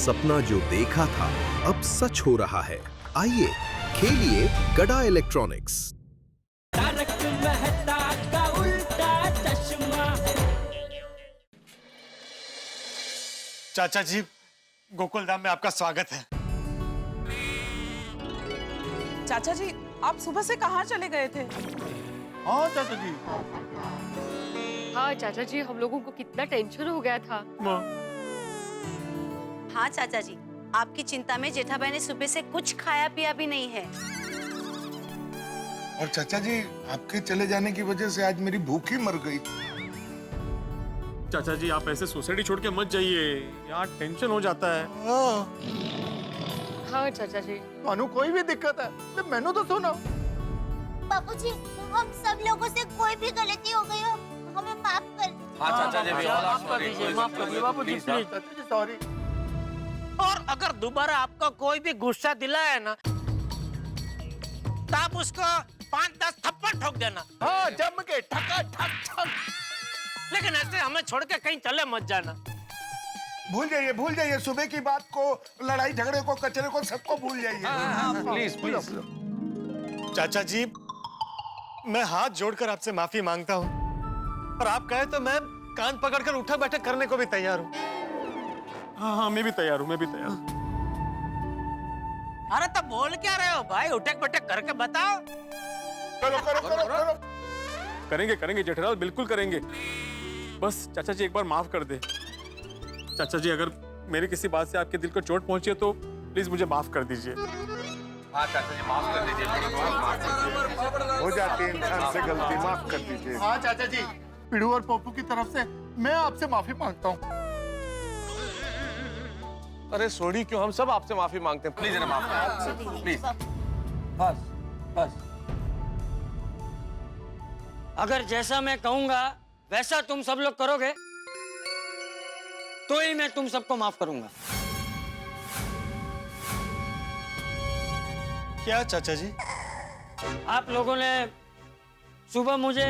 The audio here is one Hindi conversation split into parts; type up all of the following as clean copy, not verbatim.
सपना जो देखा था अब सच हो रहा है। आइए खेलिए गड़ा इलेक्ट्रॉनिक्स। तारक मेहता का उल्टा चश्मा। चाचा जी, गोकुलधाम में आपका स्वागत है। चाचा जी, आप सुबह से कहाँ चले गए थे? हाँ चाचा जी। हाँ चाचा जी, हम लोगों को कितना टेंशन हो गया था। हाँ चाचा जी, आपकी चिंता में जेठाबाई ने सुबह से कुछ खाया पिया भी नहीं है। और चाचा जी, आपके चले जाने की वजह से आज मेरी भूख ही मर गई। चाचा जी, आप ऐसे सोसाइटी छोड़ के मत जाइए, यहाँ टेंशन हो जाता है। हाँ चाचा जी। मानो कोई भी दिक्कत है तो मैंने तो सुनो। बापूजी, हम सब लोगों से कोई भी गलती हो गई हो, हमें माफ कर दीजिए। हाँ चाचा जी, माफ कर दीजिए, माफ कर दीजिए बापूजी, प्लीज। चाचा जी सॉरी। और अगर दोबारा आपका कोई भी गुस्सा दिलाया ना, तो आप उसको 5-10 थप्पड़ ठोक देना। हाँ जम के ठका ठक ठक। लेकिन ऐसे हमें छोड़ के कहीं चले मत जाना। भूल जाइए सुबह की बात को, लड़ाई झगड़े को, कचरे को, सबको भूल जाइए। Please please. चाचा जी, मैं हाथ जोड़कर आपसे माफी मांगता हूँ, और आप कहे तो मैं कान पकड़कर उठा बैठक करने को भी तैयार हूँ। हाँ, मैं भी तैयार हूँ, अरे तब बोल क्या रहे हो भाई, उठक बैठक करके बताओ। करो। करेंगे जेठालाल, बिल्कुल करेंगे। बस चाचा जी एक बार माफ कर दे। चाचा जी, अगर मेरी किसी बात से आपके दिल को चोट पहुंची है तो प्लीज मुझे माफ कर दीजिए। हाँ चाचा जी, माफ कर दीजिए। हो जाती है इंसान से गलती, माफ कर दीजिए। हाँ चाचा जी, पिड़ू और पप्पू की तरफ से मैं आपसे माफी मांगता हूँ। अरे सोडी क्यों, हम सब आपसे माफी मांगते हैं, प्लीज ना माफ कर, प्लीज। बस। अगर जैसा मैं कहूंगा वैसा तुम सब लोग करोगे तो ही मैं तुम सबको माफ करूंगा। क्या चाचा जी? आप लोगों ने सुबह मुझे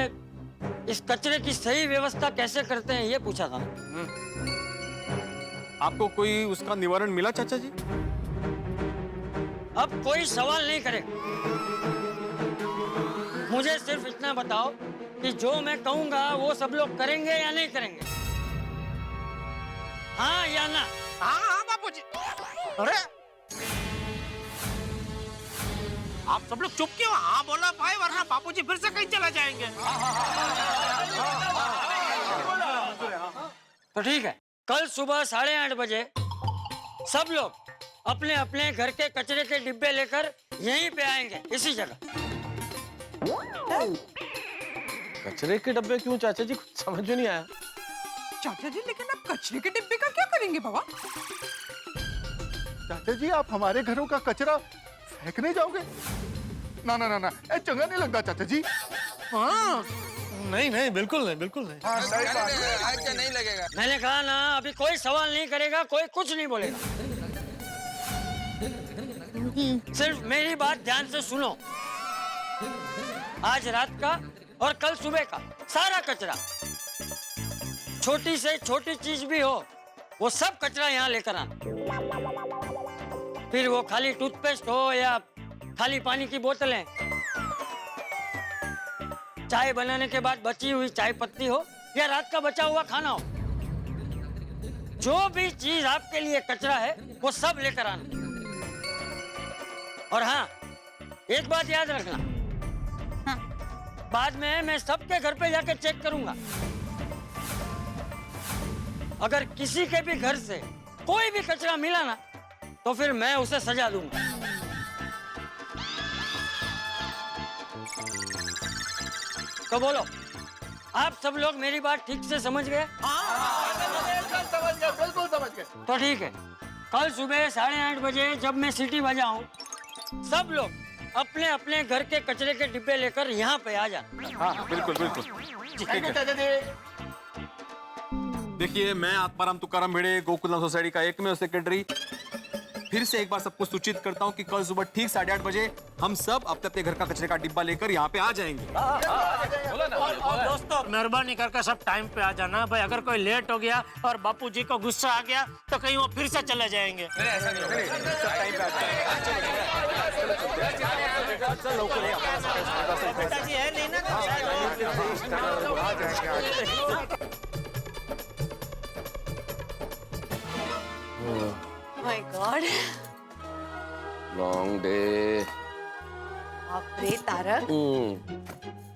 इस कचरे की सही व्यवस्था कैसे करते हैं ये पूछा था। आपको कोई उसका निवारण मिला चाचा जी? अब कोई सवाल नहीं करेगा। मुझे सिर्फ इतना बताओ कि जो मैं कहूंगा वो सब लोग करेंगे या नहीं करेंगे, हाँ या ना? हाँ बापूजी। अरे आप सब लोग चुप क्यों? हाँ बोला भाई, वरना बापूजी फिर से कहीं चला जाएंगे। तो ठीक है, कल सुबह 8:30 बजे सब लोग अपने अपने घर के कचरे के डिब्बे लेकर यहीं पे आएंगे, इसी जगह। कचरे के डब्बे क्यों चाचा जी, कुछ समझ में नहीं आया। चाचा जी, लेकिन आप कचरे के डिब्बे का क्या करेंगे बाबा? चाचा जी, आप हमारे घरों का कचरा फेंकने जाओगे? ना, ए चंगा नहीं लगता चाचा जी। हाँ, नहीं, बिल्कुल नहीं। हाँ सही बात है। नहीं लगेगा। मैंने कहा ना, अभी कोई सवाल नहीं करेगा, कोई कुछ नहीं बोलेगा। सिर्फ मेरी बात ध्यान से सुनो। आज रात का और कल सुबह का सारा कचरा, छोटी से छोटी चीज भी हो, वो सब कचरा यहाँ लेकर आना। फिर वो खाली टूथपेस्ट हो या खाली पानी की बोतलें, चाय बनाने के बाद बची हुई चाय पत्ती हो या रात का बचा हुआ खाना हो, जो भी चीज आपके लिए कचरा है वो सब लेकर आना। और हाँ, एक बात याद रखना, बाद में मैं सबके घर पे जाकर चेक करूंगा। अगर किसी के भी घर से कोई भी कचरा मिला ना, तो फिर मैं उसे सजा दूंगा। तो बोलो, आप सब लोग मेरी बात ठीक से समझ गए? बिल्कुल समझ गए। तो ठीक है, कल सुबह 8:30 बजे जब मैं सीटी बजाऊं, सब लोग अपने अपने घर के कचरे के डिब्बे लेकर यहाँ पे आ जाना। हाँ, बिल्कुल। ठीक है चाचा जी। देखिए, मैं आत्माराम तुकाराम भिड़े, गोकुलधाम सोसाइटी का एकमेव सेक्रेटरी, फिर से एक बार सबको सूचित करता हूँ कि कल सुबह ठीक 8:30 बजे हम सब अपने अपने घर का कचरे का डिब्बा लेकर यहाँ पे आ जाएंगे। और दोस्तों मेहरबानी करके सब टाइम पे आ जाना भाई। अगर कोई लेट हो गया और बापूजी को गुस्सा आ गया तो कहीं वो फिर से चले जाएंगे। पिताजी है नहीं ना? My God, long day. बाप रे तारक,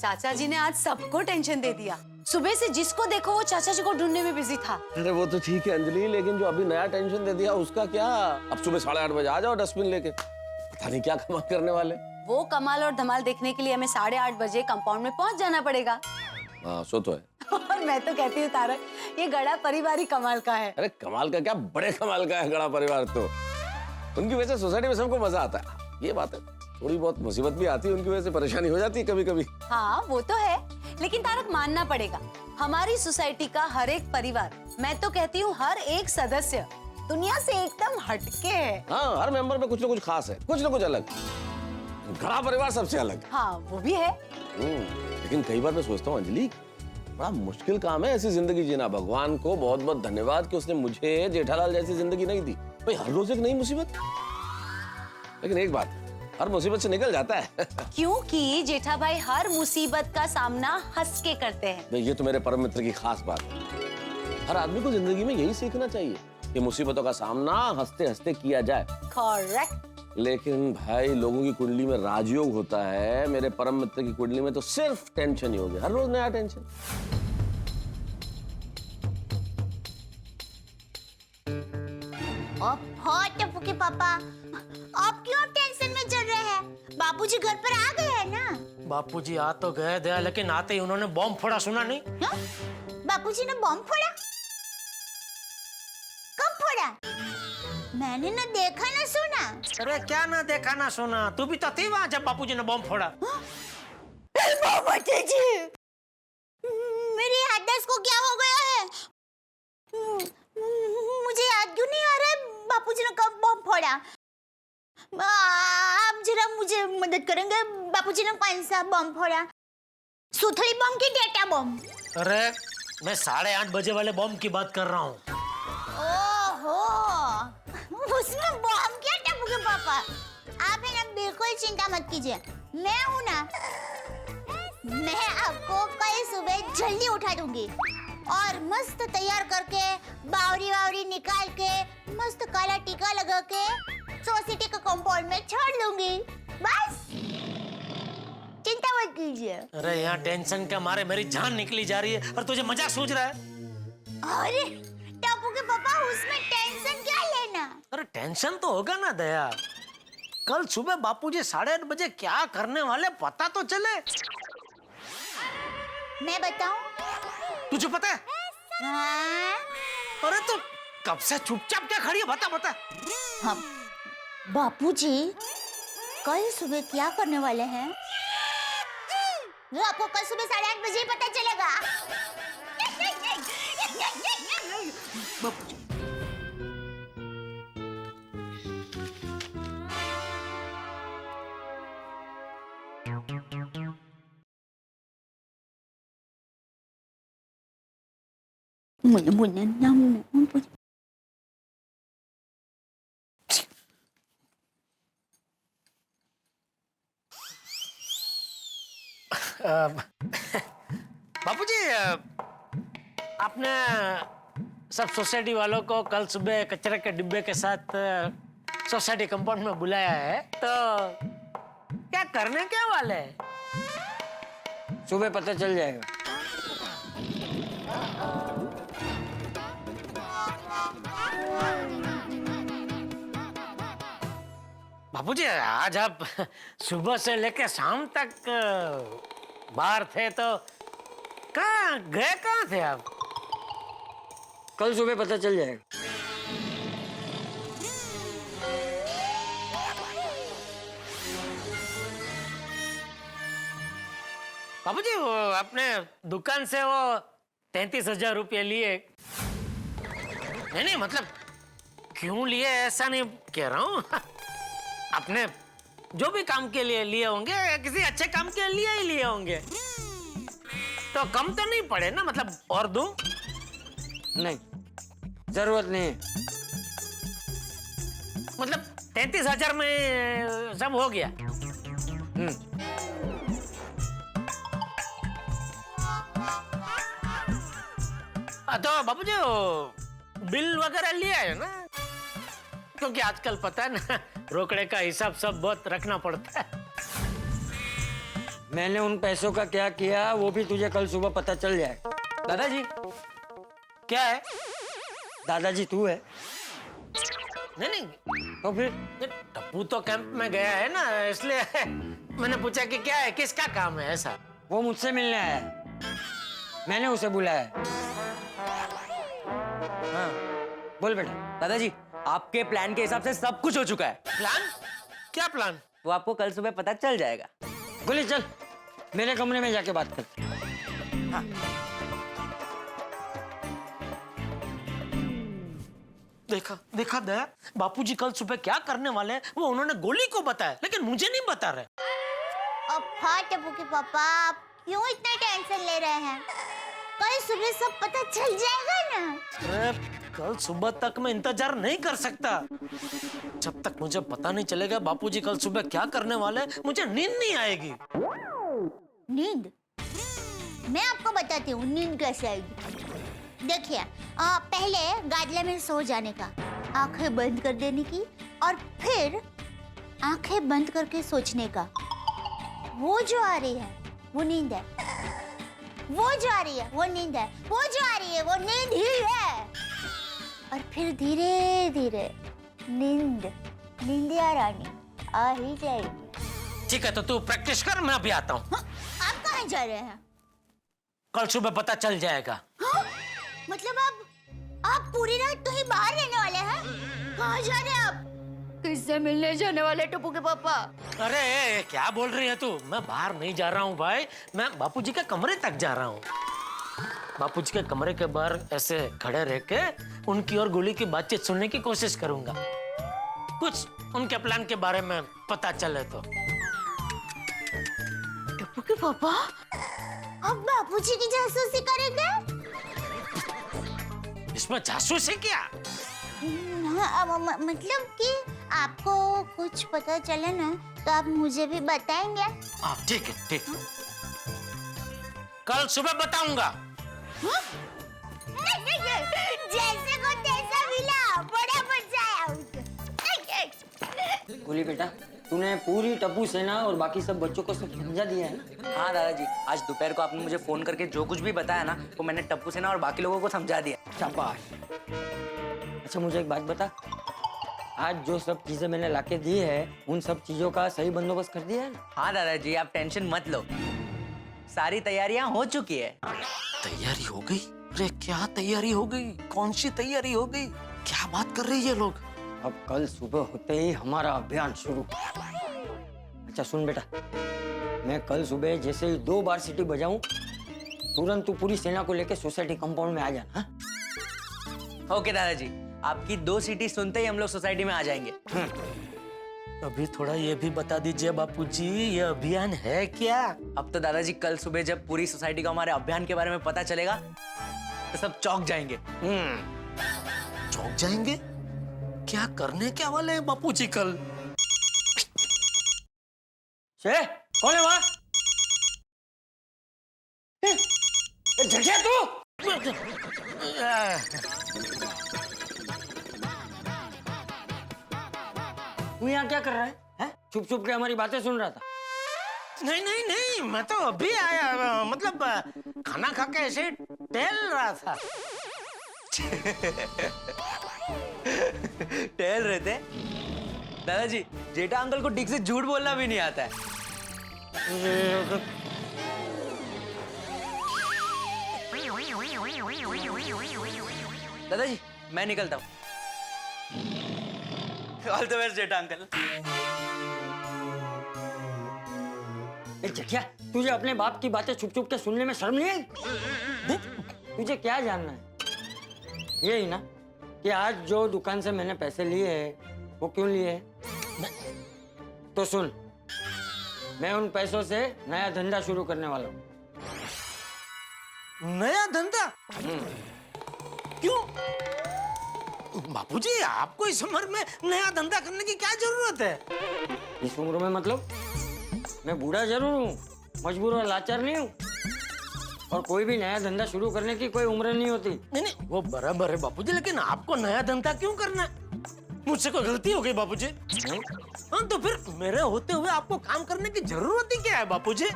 चाचा जी ने आज सबको टेंशन दे दिया। सुबह से जिसको देखो वो चाचा जी को ढूंढने में बिजी था। अरे वो तो ठीक है अंजलि, लेकिन जो अभी नया टेंशन दे दिया उसका क्या? अब सुबह 8:30 बजे आ जाओ डस्टबिन लेके। पता नहीं क्या कमाल करने वाले। वो कमाल और धमाल देखने के लिए हमें 8:30 बजे कंपाउंड में पहुंच जाना पड़ेगा। हाँ सो तो है। और मैं तो कहती हूँ तारक, ये गड़ा परिवार ही कमाल का है। अरे कमाल का क्या, बड़े कमाल का है गड़ा परिवार तो। उनकी वजह से सोसाइटी में सबको मजा आता है, ये बात है। थोड़ी बहुत मुसीबत भी आती है, उनकी वजह से परेशानी हो जाती है कभी कभी। हाँ वो तो है, लेकिन तारक मानना पड़ेगा, हमारी सोसाइटी का हर एक परिवार, मैं तो कहती हूँ हर एक सदस्य दुनिया से एकदम हटके है। हाँ, हर मेंबर में कुछ ना कुछ खास है, कुछ ना कुछ अलग। गड़ा परिवार सबसे अलग। हाँ वो भी है। लेकिन कई बार मैं सोचता हूँ अंजलि, बड़ा मुश्किल काम है ऐसी जिंदगी जीना। भगवान को बहुत बहुत धन्यवाद कि उसने मुझे जेठालाल जैसी जिंदगी नहीं दी। भाई हर रोज एक नई मुसीबत, लेकिन एक बात, हर मुसीबत से निकल जाता है। क्योंकि जेठा भाई हर मुसीबत का सामना हंस के करते हैं। ये तो मेरे परम मित्र की खास बात है। हर आदमी को जिंदगी में यही सीखना चाहिए कि मुसीबतों का सामना हंसते हंसते किया जाए। करेक्ट। लेकिन भाई लोगों की कुंडली में राजयोग होता है, मेरे परम मित्र की कुंडली में तो सिर्फ टेंशन ही हो गया, हर रोज नया टेंशन। टप्पू के पापा, आप क्यों टेंशन में चल रहे हैं? बापूजी घर पर आ गए हैं ना? बापूजी आ तो गए दया, लेकिन आते ही उन्होंने बॉम्ब फोड़ा, सुना नहीं? बापूजी ने बॉम्ब फोड़ा? कब फोड़ा? मैंने ना देखा ना सुना। अरे क्या ना देखा ना सुना, तू भी तो थी वहाँ जब बापूजी ने बॉम्ब फोड़ा। मेरी याददाश्त को क्या हो गया है? मुझे याद क्यों नहीं आ रहा है बापूजी ने कब बॉम्ब फोड़ा? आप जरा मुझे मदद करेंगे? बापूजी ने कौन सा बॉम्ब फोड़ा? सुथड़ी बॉम्ब की डेटा बॉम्ब? अरे मैं 8:30 बजे वाले बॉम्ब की बात कर रहा हूँ। ओहो, उसमें बॉम्ब क्या टप्पू के पापा? आप है ना बिल्कुल चिंता मत कीजिए, मैं हूँ ना। मैं आपको कल सुबह जल्दी उठा दूंगी और मस्त तैयार करके बावरी वावरी निकाल के मस्त काला टीका लगा के सोसाइटी के कंपाउंड में छोड़ दूंगी। बस चिंता मत कीजिए। अरे यहाँ टेंशन के मारे मेरी जान निकली जा रही है और तुझे मजाक सूझ रहा है। अरे टप्पू के पापा, उसमें टेंशन क्या लेना? अरे टेंशन तो होगा ना दया, कल सुबह बापूजी 8:30 बजे क्या करने वाले पता तो चले। मैं बताऊं? तुझे पता है? हाँ? अरे तो कब से चुपचाप क्या खड़ी है, बता बता। हाँ, बापूजी कल सुबह क्या करने वाले हैं वो आपको कल सुबह 8:30 बजे ही पता चलेगा। बापूजी, आपने सब सोसाइटी वालों को कल सुबह कचरे के डिब्बे के साथ सोसाइटी कंपाउंड में बुलाया है, तो क्या करने क्या वाले हैं? सुबह पता चल जाएगा। बापूजी, आज आप सुबह से लेकर शाम तक बाहर थे, तो कहाँ थे आप? कल सुबह पता चल जाएगा। बाबूजी, वो अपने दुकान से वो 33,000 रुपये लिए। नहीं मतलब क्यों लिए ऐसा नहीं कह रहा हूँ। अपने जो भी काम के लिए लिए होंगे, किसी अच्छे काम के लिए ही लिए होंगे, तो कम तो नहीं पड़े ना, मतलब और दूं? नहीं, जरूरत नहीं है। मतलब 33,000 में सब हो गया। तो बाबू जी बिल वगैरह लिया है ना? क्योंकि आजकल पता है ना, रोकड़े का हिसाब सब बहुत रखना पड़ता है। मैंने उन पैसों का क्या किया वो भी तुझे कल सुबह पता चल जाए। दादाजी क्या है? दादाजी तू है नहीं नहीं, तो फिर? टप्पू तो कैंप में गया है ना, इसलिए मैंने पूछा कि क्या है, किसका काम है ऐसा? वो मुझसे मिलने आया है, मैंने उसे बुलाया है। हाँ बोल बेटा। दादाजी आपके प्लान के हिसाब से सब कुछ हो चुका है। प्लान? क्या प्लान? वो आपको कल सुबह पता चल जाएगा। गोली चल, मेरे कमरे में जाके बात करते। हाँ। देखा देखा दया, बापूजी कल सुबह क्या करने वाले हैं वो उन्होंने गोली को बताया, लेकिन मुझे नहीं बता रहे। अब हाँ टप्पू के पापा, आप क्यों इतना टेंशन ले रहे हैं? कल सुबह सब पता चल जाएगा ना। अरे कल सुबह तक मैं इंतजार नहीं कर सकता। जब तक मुझे पता नहीं चलेगा बापूजी कल सुबह क्या करने वाले हैं, मुझे नींद नहीं आएगी। नींद? मैं आपको बताती हूँ नींद कैसे आएगी। देखिए, पहले गादले में सो जाने का, आंखें बंद कर देने की, और फिर आंखें बंद करके सोचने का। वो जो आ रही है वो नींद है, वो जो आ रही है वो नींद है, वो जो आ रही है वो नींद ही है। और फिर धीरे धीरे नींदिया रानी आ ही जाएगी। ठीक है, तो तू प्रैक्टिस कर, मैं अभी आता हूँ। हाँ, आप कहाँ जा रहे हैं? कल सुबह पता चल जाएगा। हाँ? मतलब आप पूरी रात तो ही बाहर रहने वाले हैं? कहाँ जा रहे हैं आप? किससे मिलने जाने वाले टप्पू के पापा? अरे क्या बोल रही है तू? मैं बाहर नहीं जा रहा हूँ भाई, मैं बापूजी के कमरे तक जा रहा हूँ। बापूजी के कमरे के बाहर ऐसे खड़े रह के उनकी और गोली की बातचीत सुनने की कोशिश करूंगा, कुछ उनके प्लान के बारे में पता चले तो। टप्पू के पापा, आप बापूजी की जासूसी करेंगे? इसमें जासूसी क्या? मतलब कि आपको कुछ पता चले ना तो आप मुझे भी बताएंगे? ठीक है, ठीक। कल सुबह बताऊंगा। हाँ? जैसे को तैसा मिला, बड़ा मजा आया। गोली बेटा, तूने पूरी टप्पू सेना और बाकी सब बच्चों को सब समझा दिया है ना? हाँ दादाजी, आज दोपहर को आपने मुझे फोन करके जो कुछ भी बताया ना, वो मैंने टप्पू सेना और बाकी लोगों को समझा दिया। शाबाश। अच्छा मुझे एक बात बता, आज जो सब चीजें मैंने लाके दी है उन सब चीजों का सही बंदोबस्त कर दिया है ना? हाँ दादाजी, आप टेंशन मत लो, सारी तैयारियां हो चुकी है। तैयारी हो गई? अरे क्या तैयारी हो गई? कौन सी तैयारी हो गई? क्या बात कर रही है लोग? अब कल सुबह होते ही हमारा अभियान शुरू। अच्छा सुन बेटा, मैं कल सुबह जैसे ही 2 बार सीटी बजाऊं, तुरंत तू पूरी सेना को लेके सोसाइटी कंपाउंड में आ जाना। ओके दादाजी, आपकी 2 सीटी सुनते ही हम लोग सोसाइटी में आ जाएंगे। अभी थोड़ा ये भी बता दीजिए बापूजी, ये अभियान है क्या? अब तो दादाजी कल सुबह जब पूरी सोसाइटी को हमारे अभियान के बारे में पता चलेगा तो सब चौंक जाएंगे। चौंक जाएंगे? क्या करने क्या वाले हैं बापूजी कल? कौन है वहां? जगह तू? तू यहाँ क्या कर रहा है? चुप चुप के हमारी बातें सुन रहा था। नहीं नहीं नहीं, मैं तो अभी आया, मतलब खाना खा के ऐसे टहल रहा था। टहल रहे थे? दादाजी, जेठा अंकल को ठीक से झूठ बोलना भी नहीं आता है। दादाजी, मैं निकलता हूँ। All the best Jetha uncle. जटिया, तुझे अपने बाप की बातें छुप छुप के सुनने में शर्म नहीं आई? तुझे क्या जानना है? यही ना, कि आज जो दुकान से मैंने पैसे लिए हैं वो क्यों लिए हैं? तो सुन, मैं उन पैसों से नया धंधा शुरू करने वाला हूँ। नया धंधा? क्यों? बापूजी, आपको इस उम्र में नया धंधा करने की क्या जरूरत है? इस उम्र में मतलब? मैं बूढ़ा जरूर हूँ, मजबूर और लाचार नहीं हूँ। और कोई भी नया धंधा शुरू करने की कोई उम्र नहीं होती। नहीं, वो बराबर है बापूजी, लेकिन आपको नया धंधा क्यों करना है? मुझसे कोई गलती हो गई बापूजी? हाँ, तो फिर मेरे होते हुए आपको काम करने की जरूरत ही क्या है बापूजी?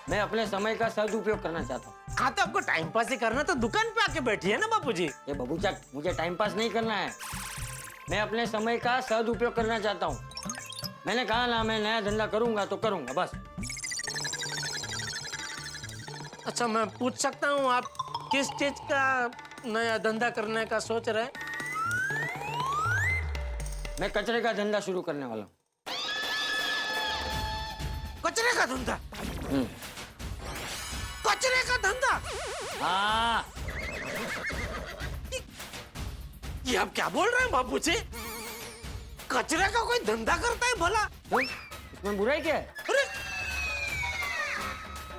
मैं अपने समय का सदुपयोग करना चाहता हूँ। हाँ, तो आपको टाइम पास ही करना तो दुकान पे आके बैठिए ना बापूजी। ये बबूचा, मुझे टाइम पास नहीं करना है, मैं अपने समय का सदुपयोग करना चाहता हूँ। मैंने कहा ना, मैं नया धंधा करूंगा तो करूंगा, बस। अच्छा, मैं पूछ सकता हूँ आप किस चीज का नया धंधा करने का सोच रहे हैं? मैं कचरे का धंधा शुरू करने वाला हूँ। कचरे का धंधा? कचरे का धंधा? हाँ। ये आप क्या बोल रहे हैं बापूजी? कचरे का कोई धंधा करता है भला? इसमें बुराई क्या है? अरे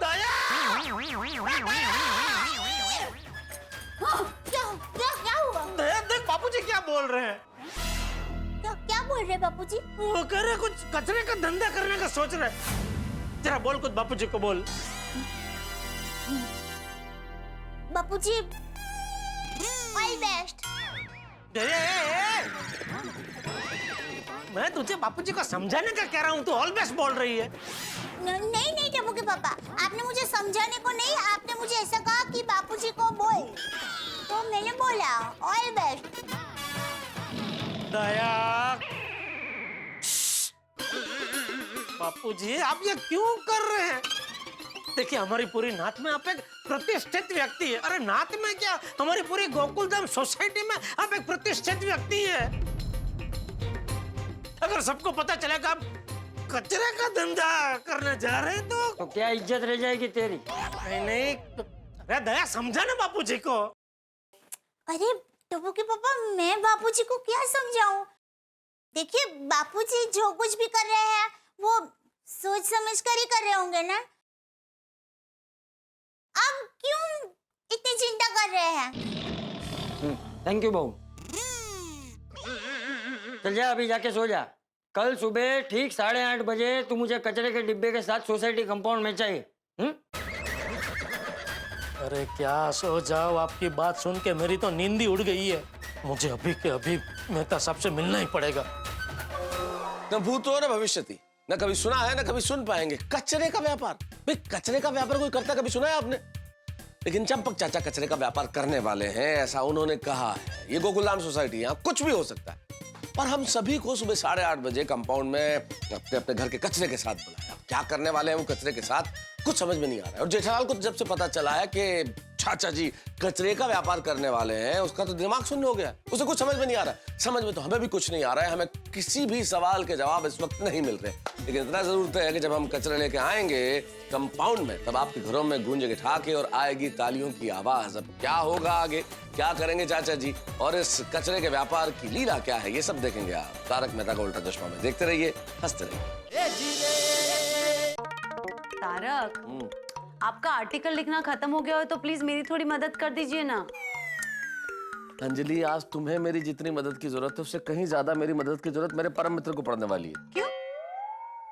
दया! क्या हुआ? दया, देख बापूजी क्या बोल रहे हैं। क्या बोल रहे बापूजी? वो कह रहे कुछ कचरे का धंधा करने का सोच रहे। जरा बोल कुछ बापूजी को बोल। बापूजी, ऑल बेस्ट। मैं तुझे बापूजी को समझाने का कह रहा हूँ, तू ऑल बेस्ट बोल रही है। नहीं टप्पू के पापा, आपने मुझे समझाने को नहीं, आपने मुझे ऐसा कहा कि बापूजी को बोल, तो मैंने बोला ऑल बेस्ट। दया, बापूजी आप ये क्यों कर रहे हैं? देखिए, हमारी पूरी नात में आप एक प्रतिष्ठित व्यक्ति है। अरे नात में क्या, हमारी पूरी गोकुलधाम सोसाइटी में आप एक प्रतिष्ठित व्यक्ति है। अगर सबको पता चलेगा आप कचरे का धंधा करने जा रहे हैं तो क्या इज्जत रह जाएगी तेरी? नहीं, अरे दया समझा ना बापूजी को। अरे टप्पू के पापा, मैं बापूजी को क्या समझाऊं? देखिए, बापूजी जो कुछ भी कर रहे हैं वो सोच समझ कर ही कर रहे होंगे ना। अब क्यों इतनी चिंता कर रहे हैं? थैंक यू बहू। चल जा, अभी जाके सो जा। कल सुबह ठीक 8:30 बजे तू मुझे कचरे के डिब्बे के साथ सोसाइटी कंपाउंड में चाहिए। अरे क्या सो जाओ, आपकी बात सुन के मेरी तो नींद ही उड़ गई है। मुझे अभी के अभी मेहता साहब से मिलना ही पड़ेगा। न भूतो न भविष्यति, न कभी सुना है न कभी सुन पाएंगे। कचरे का व्यापार, भाई कचरे का व्यापार कोई करता कभी सुना है आपने? लेकिन चंपक चाचा कचरे का व्यापार करने वाले हैं, ऐसा उन्होंने कहा है। ये गोकुलधाम सोसाइटी, यहाँ कुछ भी हो सकता है। और हम सभी को सुबह 8:30 बजे कंपाउंड में अपने अपने घर के कचरे के साथ बुलाया। क्या करने वाले हैं वो कचरे के साथ, कुछ समझ में नहीं आ रहा है। और जेठालाल को जब से पता चला है कि चाचा जी कचरे का व्यापार करने वाले हैं, उसका तो दिमाग शून्य हो गया। उसे कुछ समझ में नहीं आ रहा है। समझ में तो हमें भी कुछ नहीं आ रहा है। हमें किसी भी सवाल के जवाब इस वक्त नहीं मिल रहे। लेकिन इतना जरूर तय है कि जब हम कचरे लेके आएंगे कंपाउंड में, तब आपके घरों में गूंजेगी ठाके और आएगी तालियों की आवाज। अब क्या होगा आगे, क्या करेंगे चाचा जी, और इस कचरे के व्यापार की लीला क्या है, ये सब देखेंगे आप तारक मेहता का उल्टा चश्मा में। देखते रहिए, हंसते रहिए। तारक, आपका आर्टिकल लिखना खत्म हो गया हो तो प्लीज मेरी थोड़ी मदद कर दीजिए ना। अंजलि, आज तुम्हें मेरी जितनी मदद की जरूरत है उससे कहीं ज्यादा मेरी मदद की जरूरत मेरे परम मित्र को पड़ने वाली है। क्यों?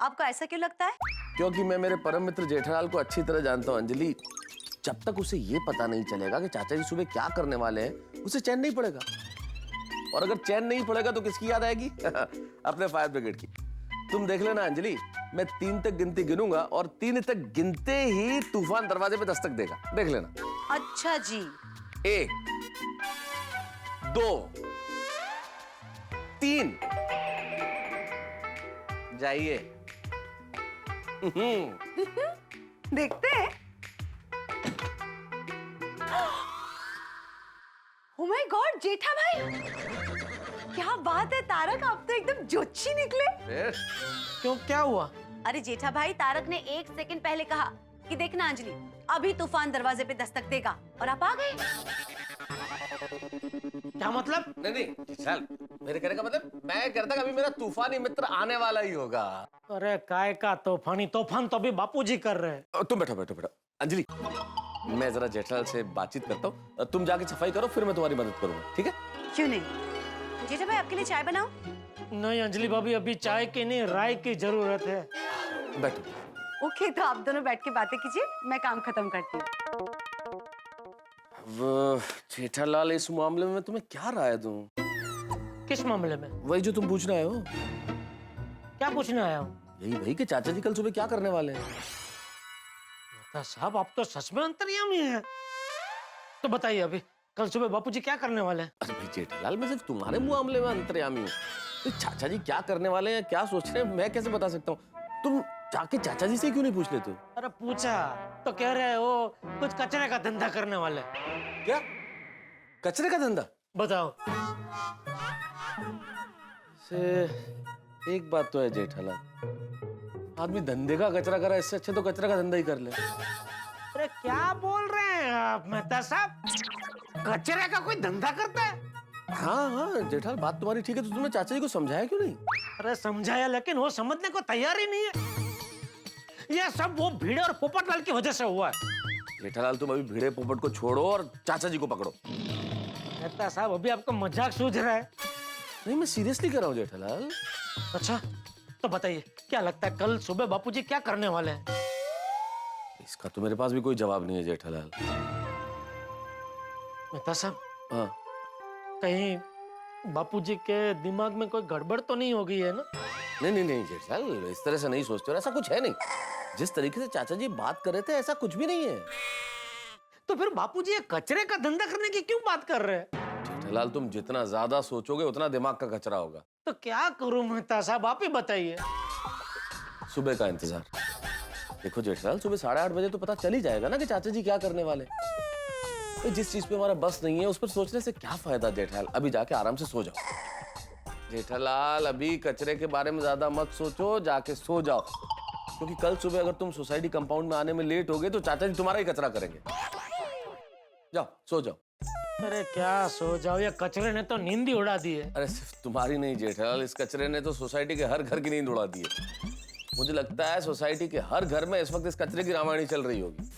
आपको ऐसा क्यों लगता है? क्योंकि मैं मेरे परम मित्र जेठालाल को अच्छी तरह जानता हूँ अंजलि। जब तक उसे ये पता नहीं चलेगा कि चाचा जी सुबह क्या करने वाले हैं, उसे चैन नहीं पड़ेगा। और अगर चैन नहीं पड़ेगा तो किसकी याद आएगी? अपने फायर ब्रिगेड की। तुम देख लेना अंजलि, मैं 3 तक गिनती गिनूंगा और 3 तक गिनते ही तूफान दरवाजे पे दस्तक देगा। देख लेना। अच्छा जी। 1 2 3 जाइए। देखते हैं। ओह माय गॉड, जेठा भाई, क्या बात है तारक, आप तो एकदम जोशी निकले। क्यों, क्या हुआ? अरे जेठा भाई, तारक ने 1 सेकंड पहले कहा कि देखना अंजलि, अभी तूफान दरवाजे पे दस्तक देगा, और आप आ गए। क्या मतलब? नहीं नहीं चल, मेरे कहने का मतलब मैं कहता कि अभी मेरा तूफानी मित्र आने वाला ही होगा। अरे काय का तूफानी तूफान तो अभी बापूजी कर रहे हैं। तुम बैठो बैठो बैठो। अंजलि, मैं जरा जेठालाल से बातचीत करता हूँ, तुम जाके सफाई करो, फिर मैं तुम्हारी मदद करूंगा, ठीक है? क्यों नहीं? जेठा भाई आपके लिए चाय बनाओ? नहीं अंजलि भाभी, अभी चाय की नहीं राय की जरूरत है। बैठो। ओके, तो आप दोनों बैठ के बातें कीजिए, मैं काम खत्म करती हूँ। अब जेठालाल, इस मामले में तुम्हें क्या राय दूं? किस मामले में? वही जो तुम पूछने आए हो। क्या पूछने आया हूँ? यही भाई कि चाचा जी कल सुबह क्या करने वाले हैं। तो साहब आप तो सच में अंतर्यामी हैं। तो बताइए अभी कल सुबह बापूजी क्या करने वाले हैं? अरे भाई जेठालाल, मैं सिर्फ तुम्हारे मामले में अंतर्यामी हूँ। तो चाचा जी क्या करने वाले हैं, क्या सोच रहे हैं, मैं कैसे बता सकता हूँ? तुम जाके चाचा जी से क्यों नहीं पूछ लेते हो? अरे पूछा तो कह रहे हो कुछ कचरे का धंधा करने वाले। क्या कचरे का धंधा? बताओ। से एक बात तो है जेठालाल, आदमी धंधे का कचरा करा, इससे अच्छे तो कचरा का धंधा ही कर ले। अरे क्या बोल रहे हैं आप मेहता साहब? कचरे का कोई धंधा करता है? हाँ हाँ जेठालाल, बात तुम्हारी ठीक है, तो तुमने चाचा जी को समझाया क्यों नहीं? अरे समझाया, लेकिन वो समझने को तैयार ही नहीं है। ये सब वो भीड़े और पोपटलाल की वजह से हुआ है। जेठालाल, तुम अभी भीड़े पोपट को छोड़ो और चाचा जी को पकड़ो। मेहता साहब, अभी आपको मजाक सूझ रहा है? नहीं, मैं सीरियसली कर रहा हूँ जेठालाल। अच्छा तो बताइए, क्या लगता है कल सुबह बापूजी क्या करने वाले हैं? इसका तो मेरे पास भी कोई जवाब नहीं है जेठालाल। मेहता साहब, हाँ, कहीं बापूजी के दिमाग में कोई गड़बड़ तो नहीं हो गई है ना? नहीं नहीं नहीं जेठालाल, इस तरह से नहीं सोचते हो, ऐसा कुछ है नहीं। जिस तरीके से चाचा जी बात कर रहे थे ऐसा कुछ भी नहीं है। तो फिर बापूजी ये कचरे का धंधा करने की क्यों बात कर रहे हैं? जेठालाल, तुम जितना ज्यादा सोचोगे उतना दिमाग का कचरा होगा। तो क्या करूं मेहता साहब, आप ही बताइए। सुबह का इंतजार। देखो जेठालाल, सुबह 8:30 बजे तो पता चल ही जाएगा ना कि चाचा जी क्या करने वाले। तो जिस चीज पे हमारा बस नहीं है उस पर सोचने से क्या फायदा जेठालाल? अभी जाके आराम से सो जाओ। जेठालाल, अभी कचरे के बारे में ज्यादा मत सोचो, जाके सो जाओ, क्योंकि कल सुबह अगर तुम सोसाइटी कंपाउंड में आने में लेट हो गए तो चाचा जी तुम्हारा ही कचरा करेंगे। जाओ सो जाओ। अरे क्या सो जाओ, ये कचरे ने तो नींद ही उड़ा दी है। अरे सिर्फ तुम्हारी नहीं जेठालाल, इस कचरे ने तो सोसाइटी के हर घर की नींद उड़ा दी है। मुझे लगता है सोसाइटी के हर घर में इस वक्त इस कचरे की रामायण चल रही होगी।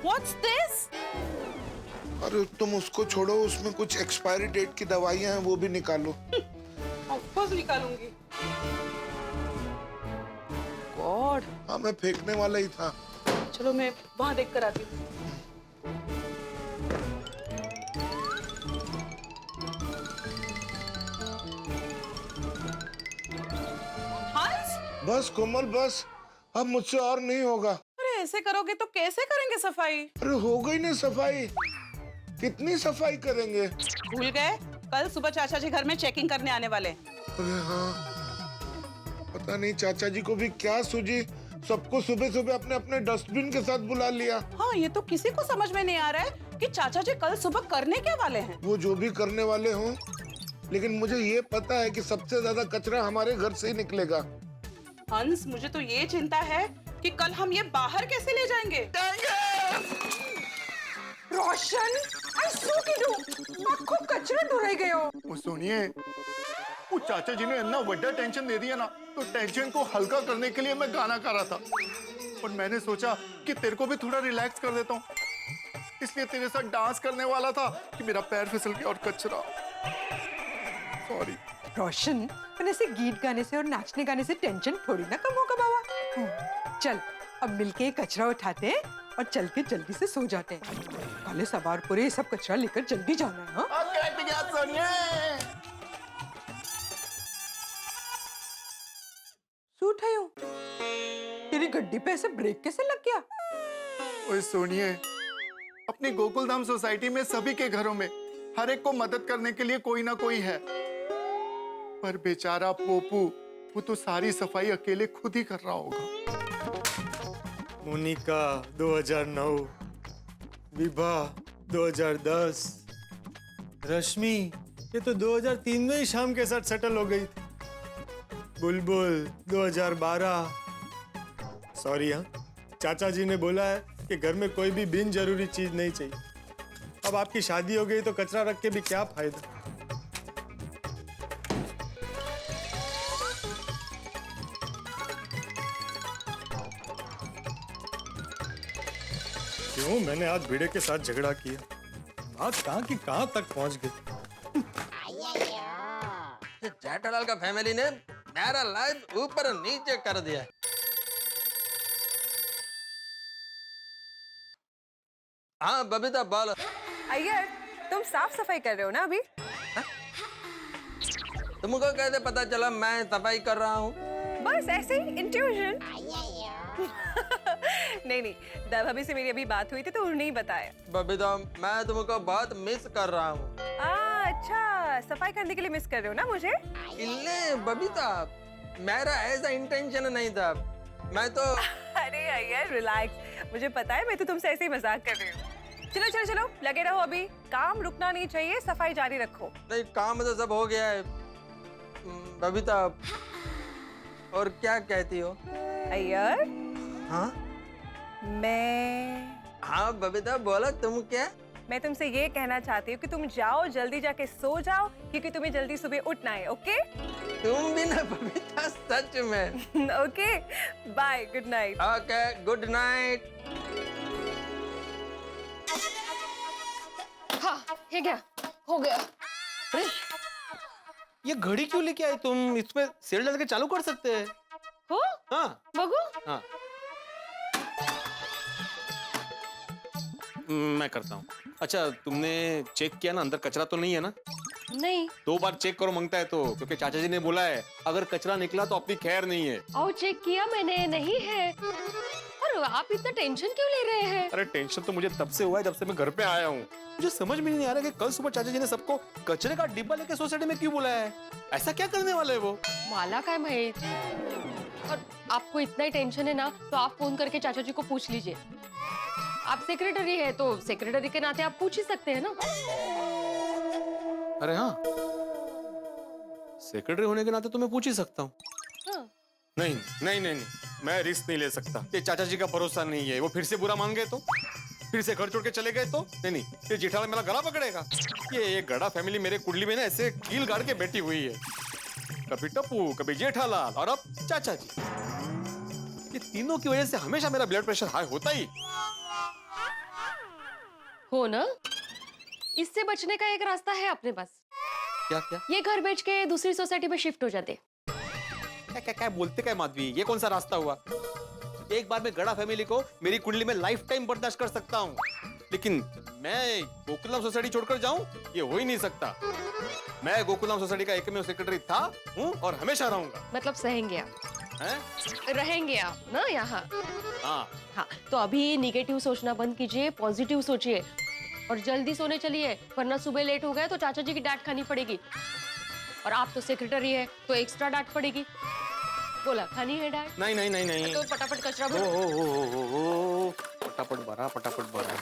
What's this? अरे तुम उसको छोड़ो, उसमें कुछ एक्सपायरी डेट की दवाइयां हैं, वो भी निकालो। Of course निकालूंगी। God, हाँ, मैं फेंकने वाला ही था। चलो मैं वहाँ देख कर आती हूँ। हंस? बस कोमल बस, अब मुझसे और नहीं होगा। अरे ऐसे करोगे तो कैसे करेंगे सफाई? अरे हो गई ना सफाई, कितनी सफाई करेंगे? भूल गए, कल सुबह चाचा जी घर में चेकिंग करने आने वाले। अरे हाँ, पता नहीं चाचा जी को भी क्या सूझी, सबको सुबह सुबह अपने अपने डस्टबिन के साथ बुला लिया। हाँ, ये तो किसी को समझ में नहीं आ रहा है कि चाचा जी कल सुबह करने क्या वाले हैं। वो जो भी करने वाले हों, लेकिन मुझे ये पता है कि सबसे ज्यादा कचरा हमारे घर से ही निकलेगा। हंस, मुझे तो ये चिंता है कि कल हम ये बाहर कैसे ले जाएंगे? रोशन, खूब कचरा ढुराई गए हो। वो सुनिए, वो चाचा जी ने इतना बड़ा टेंशन दे दिया ना, तो टेंशन को हल्का करने के लिए मैं गाना गा रहा था, और मैंने सोचा कि तेरे को भी थोड़ा रिलैक्स कर देता हूँ, इसलिए तेरे साथ डांस करने वाला था कि मेरा पैर फिसल गया और कचरा। सॉरी रोशन, पर ऐसे गीत गाने से और नाचने गाने से टेंशन थोड़ी ना कम होगा बाबा। चल अब मिलके कचरा उठाते हैं और चल के जल्दी से सो जाते हैं। काले सवार पूरे सब कचरा लेकर जल्दी जाना है। सूट है तेरी गड्डी पे ऐसे ब्रेक कैसे लग गया? ओए सुनिए, अपनी गोकुलधाम सोसाइटी में सभी के घरों में हर एक को मदद करने के लिए कोई ना कोई है, पर बेचारा पोपू, वो तो सारी सफाई अकेले खुद ही कर रहा होगा। मोनिका 2009, विभा 2010, रश्मि ये तो 2003 में ही शाम के साथ सेटल हो गई थी। बुलबुल 2012। सॉरी हाँ, चाचा जी ने बोला है कि घर में कोई भी बिन जरूरी चीज नहीं चाहिए। अब आपकी शादी हो गई तो कचरा रख के भी क्या फायदा। क्यों मैंने आज भिड़े के साथ झगड़ा किया? बात कहाँ की कहाँ तक पहुंच गई। जेठालाल का फैमिली ने मेरा लाइफ ऊपर नीचे कर दिया। हाँ बबीता बोलो। अय्यर, तुम साफ सफाई कर रहे हो ना अभी? तुमको कैसे पता चला मैं सफाई कर रहा हूँ? बस ऐसे ही इंट्यूजन। नहीं, भाभी से मेरी अभी बात हुई थी तो उन्होंने ही बताया। बबीता मैं तुमको बहुत मिस कर रहा हूँ। अच्छा, सफाई करने के लिए मिस कर रहे हो ना मुझे? इल्ले बबीता, मेरा ऐसा इंटेंशन नहीं था। मैं तो अरे अय्यर रिलैक्स, मुझे पता है मैं तो तुमसे ऐसे ही मजाक कर रही हूँ। चलो चलो चलो, लगे रहो अभी, काम रुकना नहीं चाहिए, सफाई जारी रखो। नहीं, काम तो सब हो गया है। बबीता और क्या कहती हो? अय्यर। हाँ हाँ बबीता बोलो, तुम क्या? मैं तुमसे ये कहना चाहती हूँ कि तुम जाओ, जल्दी जाके सो जाओ, क्योंकि तुम्हें जल्दी सुबह उठना है। ओके? तुम भी ना बबीता, सच में। Okay, bye, good night. Okay, good night. हाँ, ये क्या हो गया? अरे ये घड़ी क्यों लेके आई तुम? इसमें सेल डाल के चालू कर सकते हैं। हो? हाँ बगू? हाँ मैं करता हूँ। अच्छा तुमने चेक किया ना, अंदर कचरा तो नहीं है ना? नहीं। 2 बार चेक करो मांगता है तो, क्योंकि चाचा जी ने बोला है अगर कचरा निकला तो अपनी खैर नहीं है। और चेक किया मैंने, नहीं है। और आप इतना टेंशन क्यों ले रहे हैं? अरे टेंशन तो मुझे तब से हुआ है जब से मैं घर पे आया हूँ। मुझे समझ में नहीं आ रहा कि कल सुबह चाचा जी ने सबको कचरे का डिब्बा लेके सोसाइटी में क्यों बुलाया है। ऐसा क्या करने वाले है वो? माला का है महेश। और आपको इतना ही टेंशन है ना, तो आप फोन करके चाचा जी को पूछ लीजिए। आप सेक्रेटरी है तो सेक्रेटरी के नाते आप पूछ ही सकते हैं ना। अरे हाँ, सेक्रेटरी होने के नाते तो मैं पूछ ही सकता हूँ। हाँ। नहीं नहीं नहीं नहीं, मैं रिस्क नहीं ले सकता। ये चाचा जी का भरोसा नहीं है, वो फिर से बुरा मान गए तो, फिर से घर छोड़ के चले गए तो। नहीं, ये जेठालाल मेरा गला पकड़ेगा। ये गड़ा फैमिली मेरे कुंडली में ना ऐसे कील गाड़ के बैठी हुई है। कभी टप्पू, कभी जेठालाल और अब चाचा जी। ये तीनों की वजह से हमेशा मेरा ब्लड प्रेशर हाई होता ही हो ना। इससे बचने का एक रास्ता है अपने पास। क्या क्या? ये घर बेच के दूसरी सोसाइटी में शिफ्ट हो जाते। क्या क्या क्या बोलते क्या माधवी? ये कौन सा रास्ता हुआ? एक बार में गड़ा फैमिली को मेरी कुंडली में लाइफ टाइम बर्दाश्त कर सकता हूँ, लेकिन मैं गोकुलम सोसाइटी छोड़कर जाऊं ये हो ही नहीं सकता। मैं गोकुलम सोसाइटी का एकमेव सेक्रेटरी था, हूँ और हमेशा रहूंगा। मतलब सहेंगे आप? हैं? रहेंगे आप ना यहाँ? हाँ हाँ, तो अभी निगेटिव सोचना बंद कीजिए, पॉजिटिव सोचिए और जल्दी सोने चलिए, वरना सुबह लेट हो गए तो चाचा जी की डांट खानी पड़ेगी। और आप तो सेक्रेटरी है तो एक्स्ट्रा डांट पड़ेगी। बोला खानी है डांट? नहीं नहीं नहीं नहीं, तो फटाफट कचरा ओ, ओ, ओ, ओ, ओ, ओ, फटाफट भरा, फटाफट भरा।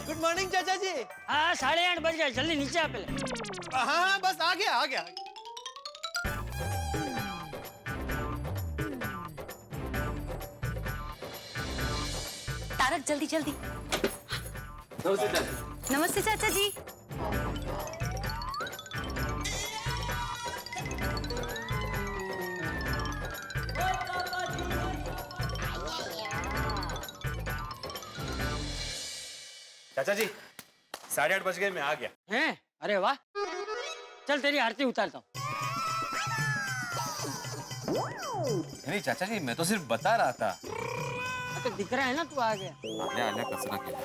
गुड मॉर्निंग चाचा जी। हाँ 8:30 बज गए, जल्दी नीचे आ पहले। हाँ बस आ गया आ गया। तारक जल्दी जल्दी। नमस्ते चाचा जी। चाचा जी 8:30 बज गए, मैं आ गया। हैं? अरे वाह, चल तेरी आरती उतारता हूँ। नहीं चाचा जी, मैं तो सिर्फ बता रहा था। तो दिख रहा है ना तू आ गया। आल्या कचरा केला।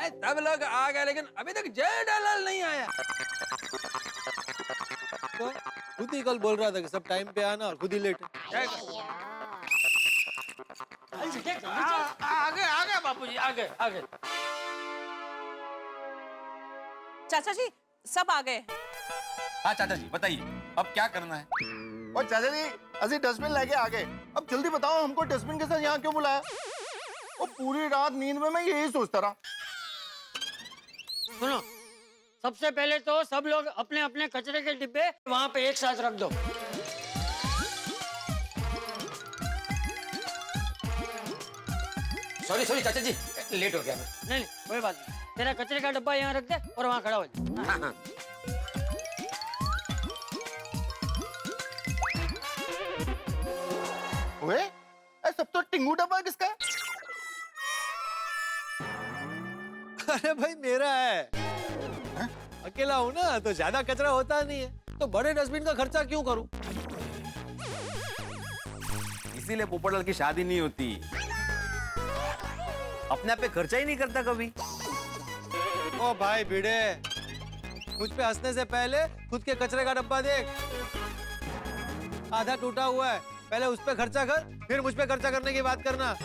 सब लोग आ गए लेकिन अभी तक जेठालाल नहीं आया। तो खुद ही कल बोल रहा था कि सब टाइम पे आना और खुद ही लेट। आगे बापूजी, आगे आगे। चाचा जी सब आ गए। हाँ चाचा जी बताइए अब क्या करना है। और चाचा जी असि डस्टबिन लेके आ गए, अब जल्दी बताओ हमको डस्टबिन के साथ यहाँ क्यों बुलाया। और पूरी रात नींद में मैं यही सोचता रहा। सुनो, सबसे पहले तो सब लोग अपने अपने कचरे के डिब्बे वहाँ पे एक साथ रख दो। सॉरी चाचा जी लेट हो गया मैं। नहीं कोई बात नहीं, तेरा कचरे का डब्बा यहाँ रख दे और वहाँ खड़ा हो जा। हाँ, हाँ। ओए, सब तो टिंगू डब्बा किसका है? अरे भाई मेरा है। अकेला हूँ ना तो ज्यादा कचरा होता नहीं है, तो बड़े डस्टबिन का खर्चा क्यों करूँ। इसीलिए पोपटलाल की शादी नहीं होती, अपने आप पे खर्चा ही नहीं करता कभी। ओ भाई भिड़े, मुझ पे हंसने से पहले खुद के कचरे का डब्बा देख, आधा टूटा हुआ है। पहले उस पे खर्चा कर, फिर मुझ पे खर्चा करने की बात करना।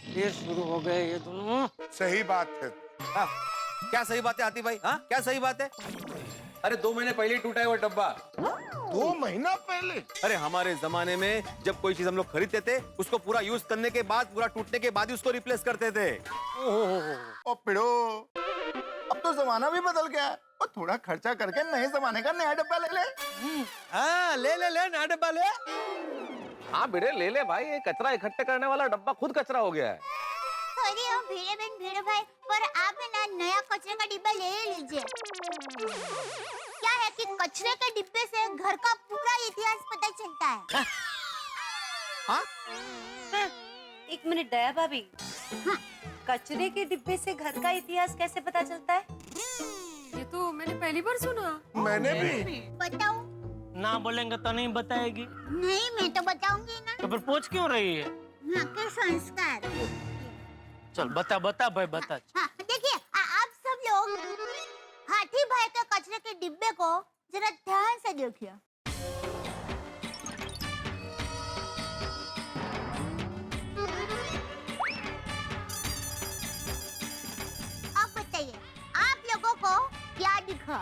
ये शुरू हो गए ये दोनों। सही बात है। हाँ, क्या सही बात है आती भाई? हाँ क्या सही बात है? अरे 2 महीने पहले ही टूटा है वो डब्बा। 2 महीना पहले? अरे हमारे जमाने में जब कोई चीज हम लोग खरीदते थे उसको पूरा यूज करने के बाद, पूरा टूटने के बाद ही उसको रिप्लेस करते थे। ओ पिड़ो, अब तो जमाना भी बदल गया है। और थोड़ा खर्चा करके नए जमाने का नया डब्बा ले ले। हाँ ले नया डब्बा ले। हाँ बेटे ले ले भाई, ये कचरा इकट्ठे करने वाला डब्बा खुद कचरा हो गया है। सॉरी हम भिड़े बहन भिड़े भाई, पर आप है ना नया कचरे का डिब्बा ले लीजिए। क्या है कि कचरे के डिब्बे से घर का पूरा इतिहास पता चलता है। हाँ? एक मिनट दया भाभी, हाँ, कचरे के डिब्बे से घर का इतिहास कैसे पता चलता है? ये तो मैंने पहली बार सुना। मैंने भी। बताओ। ना बोलेंगे तो नहीं बताएगी। नहीं मैं तो बताऊंगी ना। तो फिर पूछ क्यों रही है? हाँ, के संस्कार। चल बता भाई बता। हाँ, देखिए आप सब लोग हाथी भाई के कचरे के डिब्बे को जरा ध्यान से देखिए। अब बताइए आप लोगों को क्या दिखा?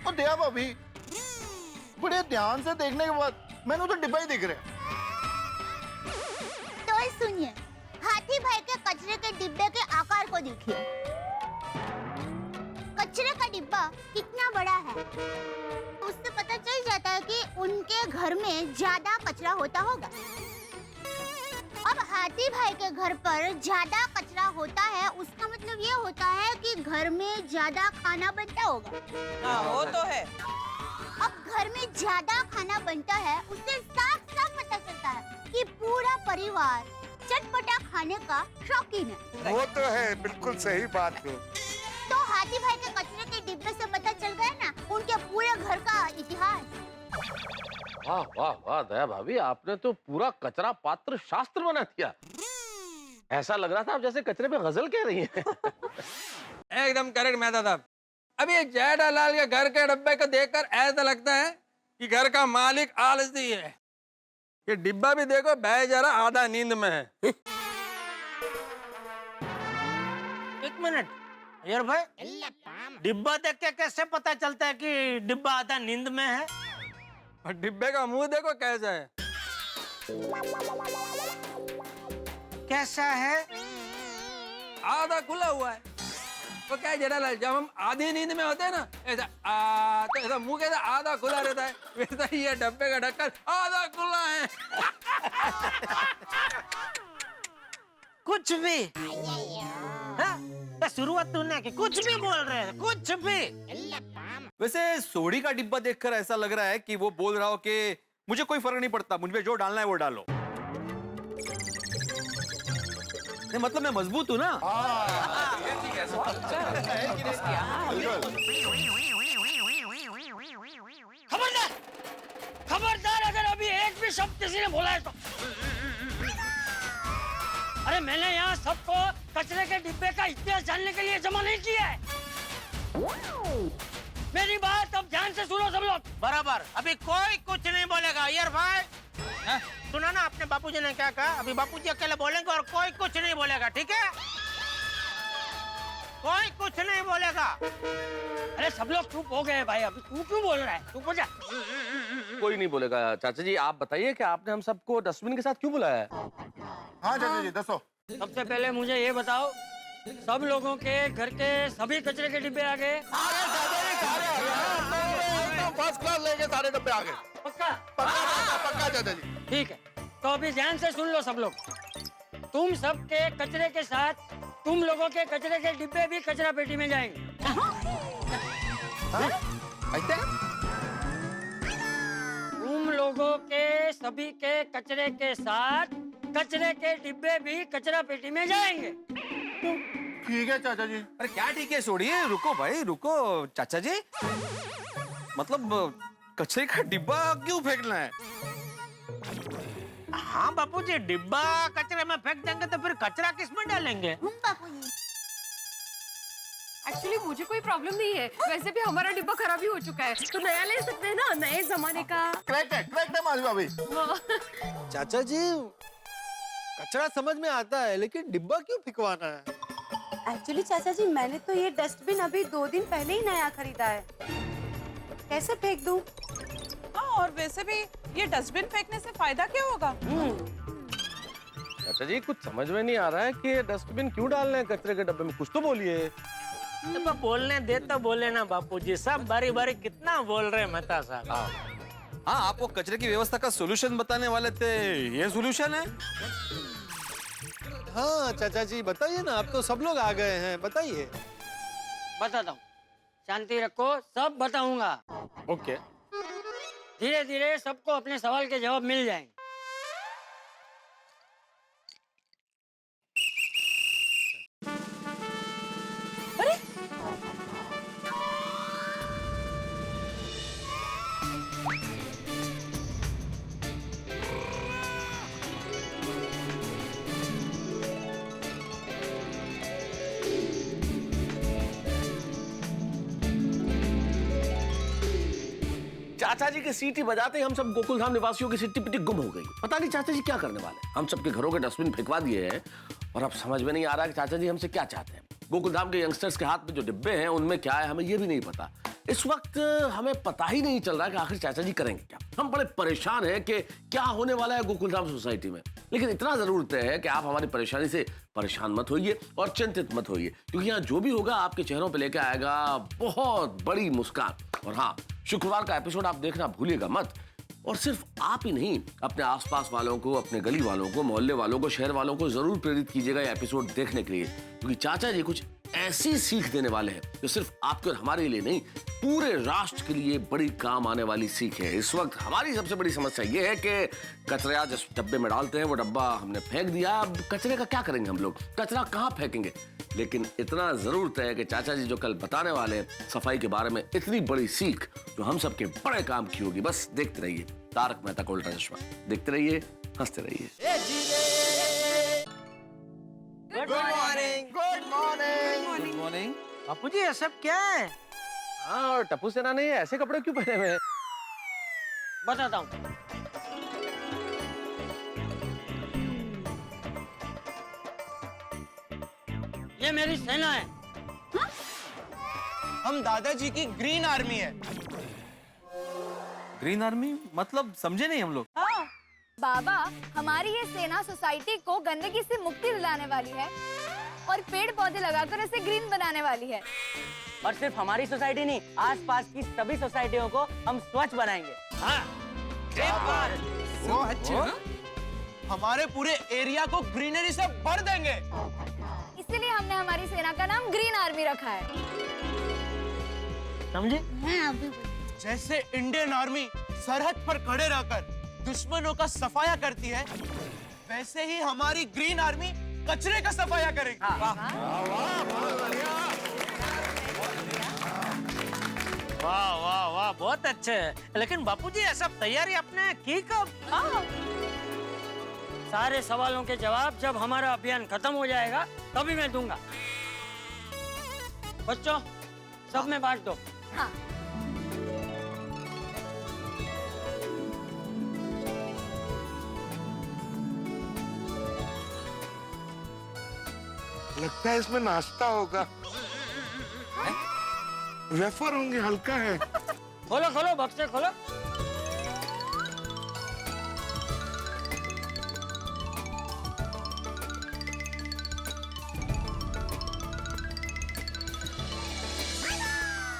और दया भाभी, बड़े ध्यान से देखने के बाद मैंने तो डिब्बा ही दिख रहा। तो सुनिए, हाथी भाई के कचरे के डिब्बे के आकार को देखिए। कचरे का डिब्बा कितना बड़ा है, उससे पता चल जाता है कि उनके घर में ज्यादा कचरा होता होगा। अब हाथी भाई के घर पर ज्यादा कचरा होता है, उसका मतलब ये होता है कि घर में ज्यादा खाना बनता होगा। हाँ वो तो है। अब घर में ज्यादा खाना बनता है, उससे साफ साफ पता चलता है कि पूरा परिवार चटपटा खाने का शौकीन है। वो तो है, बिल्कुल सही बात है। तो हाथी भाई के कचरे के डिब्बे से पता चल गया ना उनके पूरे घर का इतिहास। वाह वाह वाह दया भाभी, आपने तो पूरा कचरा पात्र शास्त्र बना दिया। ऐसा लग रहा था आप जैसे कचरे पे गजल कह रही हैं। एकदम करेक्ट मेहता साहब। अब ये जेठालाल के घर के डब्बे को देखकर ऐसा लगता है कि घर का मालिक आलसी है। ये डिब्बा भी देखो बेचारा आधा नींद में है। एक मिनट यार भाई, डिब्बा देख के कैसे पता चलता है कि डिब्बा आधा नींद में है? और डिब्बे का मुंह देखो कैसा है। कैसा है? आधा खुला हुआ है। तो क्या है जेठालाल, जब हम आधी नींद में होते हैं ना, ऐसा तो ऐसा मुंह कैसा आधा खुला रहता है, वैसा ही ये डब्बे का ढक्कन आधा खुला है। कुछ भी हाँ? शुरुआत तूने की, कुछ भी बोल रहे हैं, कुछ भी। वैसे सोडी का डिब्बा देखकर ऐसा लग रहा है कि वो बोल रहा हो कि मुझे कोई फर्क नहीं पड़ता, मुझे जो डालना है वो डालो। नहीं मतलब मैं मजबूत हूँ ना। खबरदार, खबरदार, अगर अभी एक भी शब्द किसी ने बोला है तो अरे मैंने यहाँ सबको कचरे के डिब्बे का इतिहास जानने के लिए जमा नहीं किया है। मेरी बात अब ध्यान से सुनो सब लोग। बराबर, अभी कोई कुछ नहीं बोलेगा। यार भाई, सुना ना आपने बापूजी ने क्या कहा? अभी बापूजी अकेले बोलेंगे और कोई कुछ नहीं बोलेगा, ठीक है? कोई कुछ नहीं बोलेगा। अरे सब लोग चुप हो गए भाई, अभी तू क्यों बोल रहा है? चुप हो जा। कोई नहीं बोलेगा। चाचा जी आप बताइए कि आपने हम सबको डस्टबिन के साथ क्यों बुलाया है? हाँ चाचा जी, दसो। सबसे पहले मुझे ये बताओ, सब लोगों के घर के सभी कचरे के डिब्बे आ गए? फर्स्ट क्लास लेके सारे डब्बे आ गए। पक्का? पक्का चाचा जी। ठीक है, तो अभी ध्यान से सुन लो सब लोग। तुम सबके कचरे के साथ तुम लोगों के कचरे के डिब्बे भी कचरा पेटी में जाएंगे। तुम लोगों के सभी के कचरे के साथ कचरे के डिब्बे भी कचरा पेटी में जाएंगे। ठीक है चाचा जी। अरे क्या ठीक है, छोड़िए, रुको भाई रुको। चाचा जी मतलब कचरे का डिब्बा क्यों फेंकना है? हाँ बापूजी, डिब्बा कचरे में फेंक देंगे तो फिर कचरा किस में डालेंगे? एक्चुअली मुझे कोई प्रॉब्लम नहीं है, वैसे भी हमारा डिब्बा खराब ही हो चुका है, तो नया ले सकते हैं ना, नए जमाने का। करेक्ट है माधवी भाभी। चाचा जी कचरा समझ में आता है, लेकिन डिब्बा क्यों फिकवाना है? एक्चुअली चाचा जी, मैंने तो ये डस्टबिन अभी 2 दिन पहले ही नया खरीदा है, कैसे फेंक दूं? हाँ, और वैसे भी ये डस्टबिन फेंकने से फायदा क्या होगा? चाचा जी कुछ समझ में नहीं आ रहा है कि ये डस्टबिन क्यों डालना है कचरे के डब्बे में, कुछ तो बोलिए। तो बोलने दे तो बोले ना बापूजी, सब बारी बारी कितना बोल रहे हैं मेहता साहब। हाँ, आपको कचरे की व्यवस्था का सोल्यूशन बताने वाले थे, ये सोल्यूशन है? हाँ चाचा जी बताइए ना, अब तो सब लोग आ गए हैं, बताइए। बताता हूँ, शांति रखो, सब बताऊंगा। ओके। धीरे धीरे सबको अपने सवाल के जवाब मिल जाएंगे। चाचा जी की सीटी बजाते ही हम सब गोकुल धाम निवासियों की सिट्टी पिट्टी गुम हो गई। पता नहीं चाचा जी क्या करने वाले। हम सबके घरों के डस्टबिन फेंकवा दिए हैं और अब समझ में नहीं आ रहा कि चाचा जी हमसे क्या चाहते हैं। गोकुल धाम के यंगस्टर्स के हाथ में जो डिब्बे हैं उनमें क्या है हमें ये भी नहीं पता। इस वक्त हमें पता ही नहीं चल रहा कि आखिर चाचा जी करेंगे क्या। हम बड़े परेशान हैं कि क्या होने वाला है गोकुल धाम सोसाइटी में। लेकिन इतना जरूर तय है कि आप हमारी परेशानी से परेशान मत होइए और चिंतित मत होइए, क्योंकि यहाँ जो भी होगा आपके चेहरों पे लेके आएगा बहुत बड़ी मुस्कान। और हाँ, शुक्रवार का एपिसोड आप देखना भूलिएगा मत। और सिर्फ आप ही नहीं, अपने आसपास वालों को, अपने गली वालों को, मोहल्ले वालों को, शहर वालों को जरूर प्रेरित कीजिएगा ये एपिसोड देखने के लिए, क्योंकि चाचा जी कुछ ऐसी सीख देने वाले हैं जो सिर्फ आपके और हमारे लिए नहीं, पूरे राष्ट्र के लिए बड़ी काम आने वाली सीख है। इस वक्त हमारी सबसे बड़ी समस्या ये है कि कचरा जिस डब्बे में डालते हैं वो डब्बा हमने फेंक दिया। अब कचरे का क्या करेंगे हम लोग, कचरा कहाँ फेंकेंगे। लेकिन इतना जरूर तय है कि चाचा जी जो कल बताने वाले हैं सफाई के बारे में इतनी बड़ी सीख जो हम सबके बड़े काम की होगी। बस देखते रहिए तारक मेहता का उल्टा चश्मा, देखते रहिए, हंसते रहिए। Good morning. Good morning. Good morning. Bapuji ये सब क्या है? हाँ, और टप्पू सेना ने ऐसे कपड़े क्यों पहने हुए हैं? बताता हूँ। ये मेरी सेना है। हम दादाजी की ग्रीन आर्मी है। ग्रीन आर्मी मतलब समझे नहीं हम लोग। हाँ, बाबा हमारी ये सेना सोसाइटी को गंदगी से मुक्ति दिलाने वाली है और पेड़ पौधे लगाकर इसे ग्रीन बनाने वाली है। और सिर्फ हमारी सोसाइटी नहीं, आसपास की सभी सोसाइटियों को हम स्वच्छ बनाएंगे। हाँ। हमारे पूरे एरिया को ग्रीनरी से भर देंगे। इसीलिए हमने हमारी सेना का नाम ग्रीन आर्मी रखा है। समझे? जैसे इंडियन आर्मी सरहद पर खड़े रहकर दुश्मनों का सफाया करती है, वैसे ही हमारी ग्रीन आर्मी कचरे का सफाया करेगी। वाह वाह वाह, बहुत अच्छे है। लेकिन बापूजी ये सब तैयारी आपने की कब? सारे सवालों के जवाब जब हमारा अभियान खत्म हो जाएगा तभी मैं दूंगा। बच्चों, सब में बांट दो। हाँ। लगता है इसमें नाश्ता होगा। वेफर होंगे, हल्का है। खोलो खोलो, बक्से खोलो।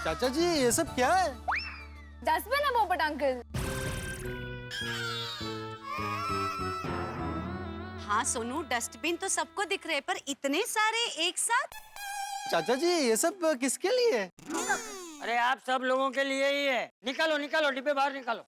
चाचा जी ये सब क्या है? डस्टबिन है पोपट अंकल। हाँ सोनू, डस्टबिन तो सबको दिख रहे, पर इतने सारे एक साथ? चाचा जी ये सब किसके लिए है? अरे आप सब लोगों के लिए ही है। निकालो निकालो, डिब्बे बाहर निकालो।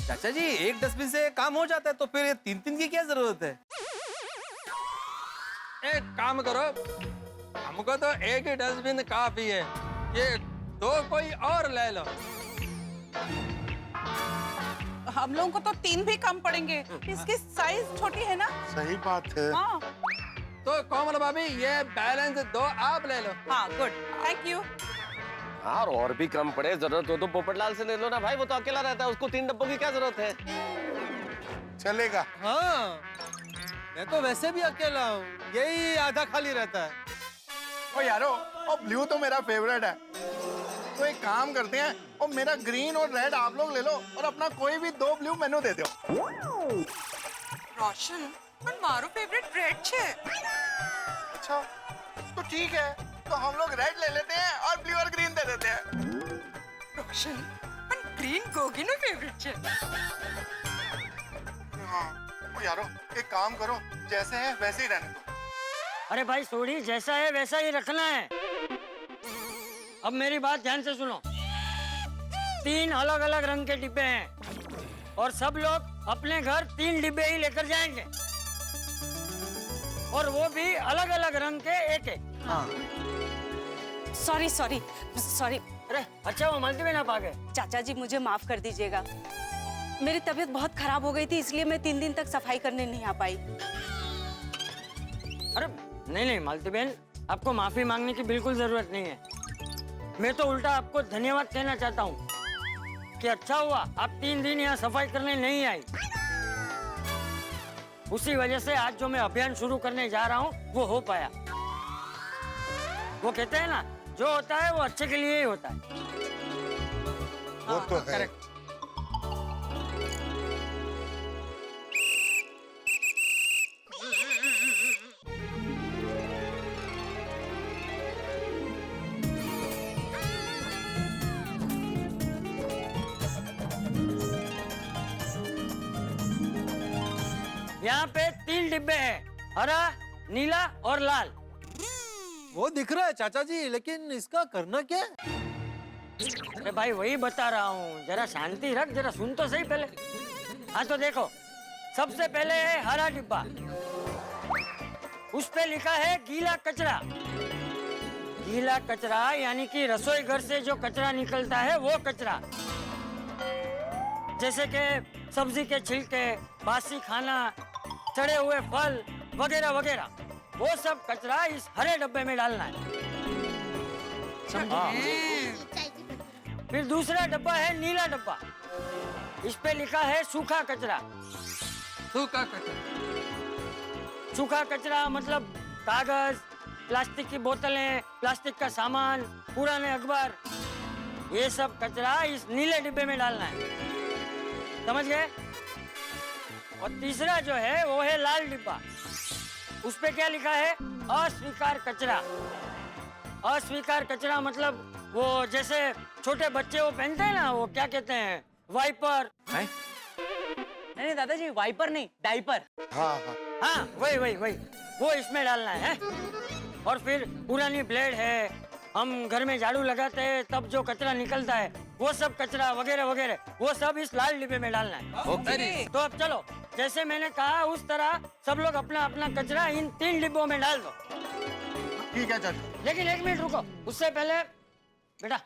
चाचा जी एक डस्टबिन से काम हो जाता है, तो फिर 3-3 की क्या जरूरत है? एक काम करो, हमको तो एक ही डस्टबिन काफी है, ये 2 कोई और ले लो। हम लोगों को तो 3 भी कम पड़ेंगे, इसकी साइज छोटी है ना। सही बात है। हाँ। तो कोमल भाभी ये बैलेंस 2 आप ले लो। हाँ गुड, थैंक यू। हाँ, और भी कम पड़े, जरूरत हो तो पोपटलाल से ले लो ना भाई, वो तो अकेला रहता है, उसको 3 डब्बों की क्या जरूरत है? चलेगा। हाँ, मैं तो वैसे भी अकेला हूँ, यही आधा खाली रहता है। ओ यारो, और ब्लू तो मेरा फेवरेट है, तो एक काम करते हैं, और मेरा ग्रीन और रेड आप लोग ले लो, और अपना कोई भी 2 ब्लू मेनू दे दो। रोशन, पर मारो फेवरेट रेड छे। अच्छा, तो ठीक है, तो हम लोग रेड ले लेते हैं और ब्लू और ग्रीन दे देते हैं। रोशन, पर ग्रीन गोगी नो फेवरेट छे। हाँ, ओ यारो, एक काम करो, जैसे है वैसे ही रहने दो। अरे भाई सोड़ी, जैसा है वैसा ही रखना है। अब मेरी बात ध्यान से सुनो। 3 अलग अलग रंग के डिब्बे हैं और सब लोग अपने घर 3 डिब्बे ही लेकर जाएंगे, और वो भी अलग अलग रंग के एक। हाँ। Sorry sorry sorry. अरे अच्छा, वो मल्टी ना पा गए। चाचा जी मुझे माफ कर दीजिएगा, मेरी तबीयत बहुत खराब हो गई थी, इसलिए मैं 3 दिन तक सफाई करने नहीं आ पाई। अरे नहीं नहीं मालती बहन, आपको माफी मांगने की बिल्कुल जरूरत नहीं है। मैं तो उल्टा आपको धन्यवाद कहना चाहता हूँ कि अच्छा हुआ आप 3 दिन यहाँ सफाई करने नहीं आई। उसी वजह से आज जो मैं अभियान शुरू करने जा रहा हूँ वो हो पाया। वो कहते हैं ना, जो होता है वो अच्छे के लिए ही होता है। वो तो है। करेक्ट। यहाँ पे 3 डिब्बे हैं, हरा, नीला और लाल। वो दिख रहा है चाचा जी, लेकिन इसका करना क्या है? अरे भाई वही बता रहा हूँ, जरा शांति रख, जरा सुन तो सही पहले। हाँ तो देखो, सबसे पहले है हरा डिब्बा, उस पे लिखा है गीला कचरा। गीला कचरा यानी कि रसोई घर से जो कचरा निकलता है वो कचरा, जैसे कि सब्जी के छिलके, बासी खाना, सड़े हुए फल वगैरह वगैरह, वो सब कचरा इस हरे डब्बे में डालना है। फिर दूसरा डब्बा है नीला डब्बा, इस पे लिखा है सूखा कचरा। सूखा कचरा, सूखा कचरा मतलब कागज, प्लास्टिक की बोतलें, प्लास्टिक का सामान, पुराने अखबार, ये सब कचरा इस नीले डिब्बे में डालना है, समझ गए? और तीसरा जो है वो है लाल डिब्बा, उस पे क्या लिखा है? अस्वीकार कचरा। अस्वीकार कचरा मतलब वो जैसे छोटे बच्चे वो पहनते हैं ना, वो क्या कहते हैं, वाइपर। नहीं दादाजी, वाइपर नहीं, डाइपर। हाँ हाँ हाँ, वही वही वही, वो इसमें डालना है। और फिर पुरानी ब्लेड है, हम घर में झाड़ू लगाते हैं तब जो कचरा निकलता है, वो सब कचरा वगैरह वगैरह, वो सब इस लाल डिब्बे में डालना है। ओके। तो अब चलो जैसे मैंने कहा उस तरह सब लोग अपना अपना कचरा इन 3 डिब्बों में डाल दो। ठीक है चाचा। लेकिन 1 मिनट रुको, उससे पहले बेटा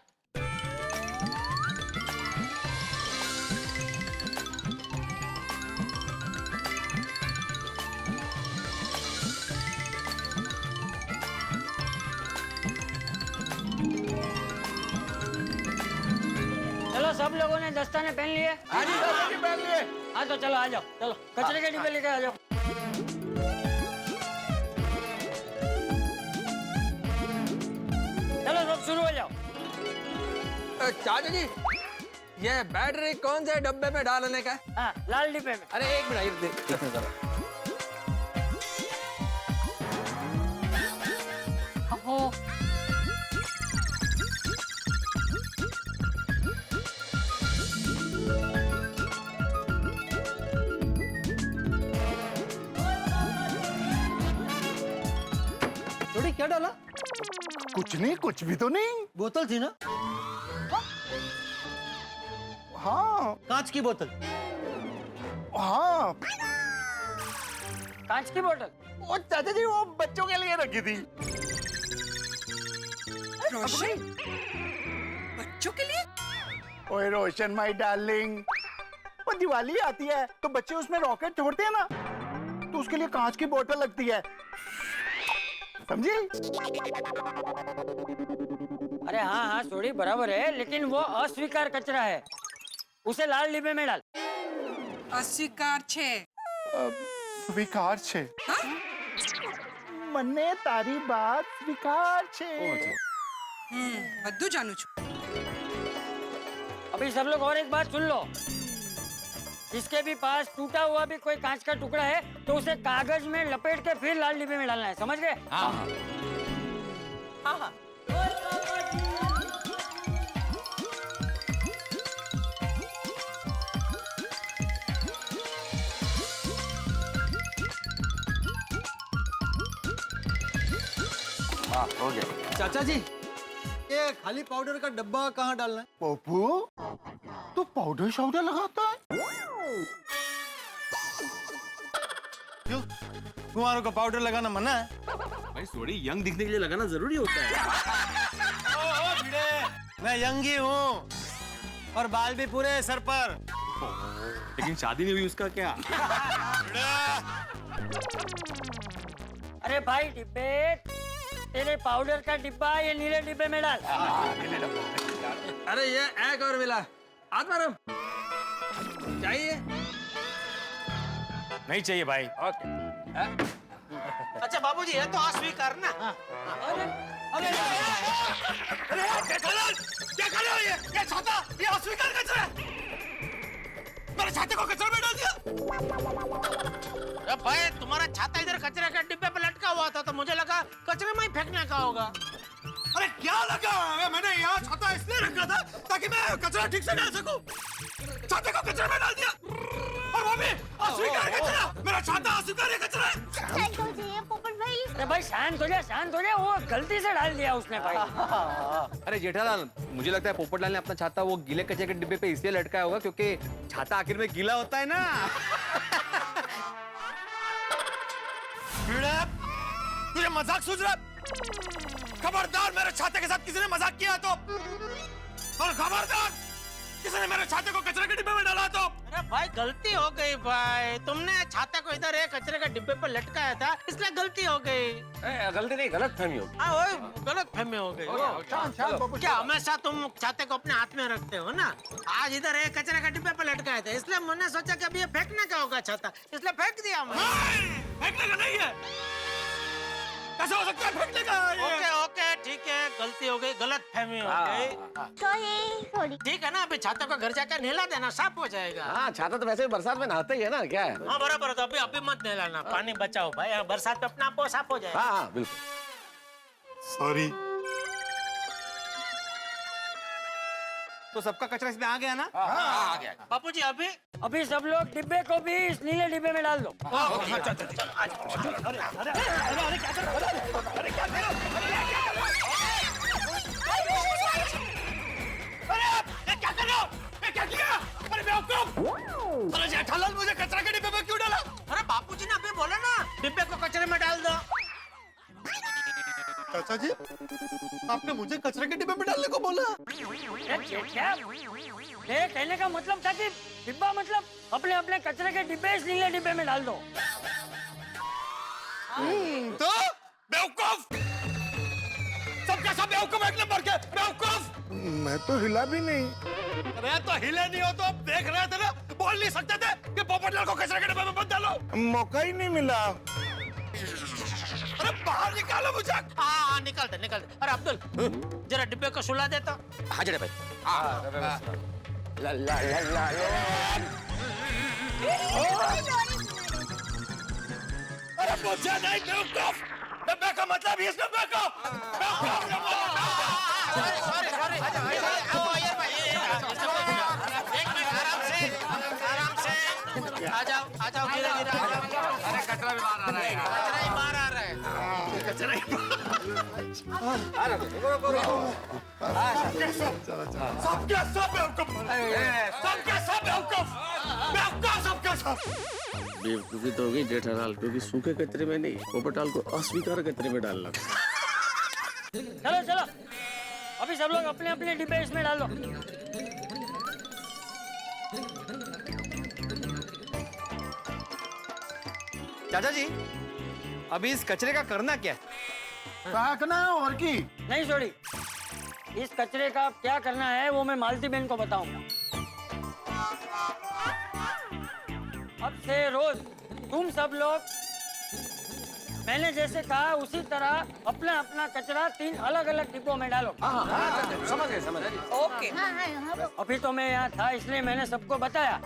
चलो, सब लोगों ने दस्ताने पहन लिए? हाँ जी चाचा जी पहन लिए। हाँ तो चलो आ जाओ, चलो कचरे के डिब्बे लेके आ जाओ। चलो सब शुरू हो जाओ। चाचा जी, ये बैटरी कौन से डब्बे में डालने का है? हाँ, लाल डिब्बे में। अरे एक मिनट देखने जरा। हो थोड़ी क्या डाला? कुछ नहीं, कुछ भी तो नहीं। बोतल थी ना? हाँ। कांच की बोतल। हाँ। कांच की बोतल? वो चाचा जी वो बच्चों के लिए रखी थी। रोशन, बच्चों के लिए? ओए रोशन माय डार्लिंग, वो दिवाली आती है तो बच्चे उसमें रॉकेट छोड़ते हैं ना, तो उसके लिए कांच की बोतल लगती है, समझी? अरे हाँ हाँ सॉरी, बराबर है, लेकिन वो अस्वीकार कचरा है, उसे लाल डिब्बे में डाल। अस्वीकार छे। स्वीकार छे। મને તારી વાત સ્વીકાર છે। બધું જાણું છું। अभी सब लोग और एक बात सुन लो, जिसके भी पास टूटा हुआ भी कोई कांच का टुकड़ा है तो उसे कागज में लपेट के फिर लाल डिब्बे में डालना है, समझ गए? हाँ हाँ हाँ। हाँ हो गया। चाचा जी, ये खाली पाउडर का डब्बा कहाँ डालना है? पप्पू, तो पाउडर शाउडर लगाता है? क्यों? कुंवारों को पाउडर लगाना मना है? भाई सॉरी, यंग दिखने के लिए लगाना जरूरी होता है। ओ भिड़े, मैं यंग ही हूँ और बाल भी पूरे हैं सर पर। लेकिन शादी नहीं हुई उसका क्या? अरे भाई डिब्बे, तेरे पाउडर का डिब्बा ये नीले डिब्बे में डाल। अरे ये एक और मिला, आत्माराम चाहिए? नहीं चाहिए भाई। ओके। अच्छा बाबूजी, ये तो अस्वीकार ना। अरे अरे जेठालाल, क्या कर रहे हो? ये छाता, ये अस्वीकार कचरा है। मेरे छाते को कचरा में डाल दिया। अरे भाई, तुम्हारा छाता इधर कचरे के डिब्बे पे लटका हुआ था तो मुझे लगा कचरे में ही फेंकने का होगा। अरे क्या लगा? मैंने यहाँ छाता इसलिए रखा था ताकि मैं कचरा ठीक से डाल सकूं। छाते को कचरे में डाल दिया और वो भी अस्वीकार कचरा। मेरा छाता अस्वीकार कचरा है। अरे भाई शांत हो जा, शांत हो जा, वो गलती से डाल दिया उसने भाई। अरे जेठालाल, मुझे लगता है पोपटलाल ने अपना छाता वो गीले कचरे के डिब्बे पे इसलिए लटकाया होगा क्योंकि छाता आखिर में गीला होता है ना। तुझे मजाक सूझ रहा? खबरदार, मेरे छाते के साथ किसी ने मजाक किया तो, और खबरदार किसी ने मेरे छाते को कचरे के डिब्बे में डाला तो। अरे भाई गलती हो गई भाई, तुमने छाते को इधर एक कचरे के डिब्बे पर लटकाया था इसलिए गलती हो गई। गलती नहीं, गलत फहमी होगी। हाँ वही गलत फहमी हो गई। क्या हमेशा तुम छाते को अपने हाथ में रखते हो ना? आज इधर एक कचरे के डिब्बे पर लटकाए थे इसलिए मैंने सोचा कि अब ये फेंकने का होगा छाता, इसलिए फेंक दिया मैंने। फेंकने का नहीं है। कैसे हो सकता है फेंकने का? ओके ओके ठीक है, गलती हो गई, गलत फहमी हो गई। ठीक है ना, अभी छाता को घर जाकर नहला देना, साफ हो जाएगा। हाँ, छाता तो वैसे भी बरसात में नहाते ही है ना, क्या है? हाँ बराबर है, तो अभी अभी मत नहलाना, पानी बचाओ भाई, बरसात में अपना आप साफ हो जाएगा। हाँ हाँ बिल्कुल। सॉरी। तो सबका कचरा इसमें आ गया ना? हाँ आ गया। बापूजी अभी सब लोग डिब्बे को भी इस नीले डिब्बे में डाल दो। अरे जेठालाल, मुझे कचरा के डिब्बे में क्यों आपने मुझे कचरे के डिब्बे में डालने को बोला। ये कहने का मतलब था कि डिब्बा मतलब अपने अपने कचरे के डिब्बे इस नीले डिब्बे में डाल दो। तो बेवकूफ, सबका सब बेवकूफ, एक नंबर के बेवकूफ। मैं तो हिला भी नहीं। अरे तो हिले नहीं हो तो अब देख रहे थे ना, बोल नहीं सकते थे कि पोपटलाल को कचरे के डिब्बे में मत डालो। मौका ही नहीं मिला। अरे बाहर निकालो मुझे। हाँ निकालते निकालते। अरे अब्दुल जरा डिब्बे को सुला देता। हाँ जड़े भाई। ला ला ला ला अरे मुझे नहीं बेवकूफ, डिब्बे का मतलब ही इस डिब्बे का। Sorry sorry. एक मिनट आराम से आ जाओ धीरे धीरे आ जाओ। अरे कचरा भी बाहर आ रहा है। कचरा ही बाहर आ रहा है। कचरा ही सबके सब बेवकूफ, सबके सब बेवकूफ, बेवकूफ सबके सब। बेवकूफी तो होगी जेठालाल, क्योंकि सूखे कचरे में नहीं, पोपटाल को अस्वीकार कचरे में डालना। चलो चलो अभी सब लोग अपने अपने डिब्बे इसमें डाल दो। चाचा जी अभी इस कचरे का करना क्या है? फेंकना है और की नहीं छोड़ी, इस कचरे का क्या करना है वो मैं मालती बहन को बताऊंगा। अब से रोज तुम सब लोग मैंने जैसे कहा उसी तरह अपना अपना कचरा 3 अलग अलग डिब्बों में डालो। समझ गए। ओके। अभी तो मैं यहाँ था इसलिए मैंने सबको बताया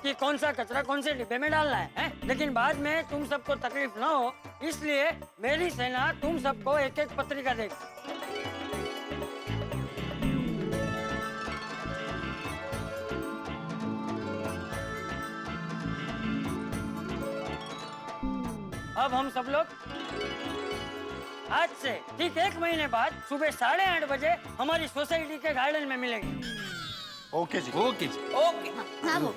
कि कौन सा कचरा कौन से डिब्बे में डालना है? लेकिन बाद में तुम सबको तकलीफ ना हो इसलिए मेरी सेना तुम सबको एक एक पत्रिका देगी। अब हम सब लोग आज से ठीक 1 महीने बाद सुबह 8:30 बजे हमारी सोसाइटी के गार्डन में मिलेंगे। ओके जी। ओके जी। ओके। हाँ वो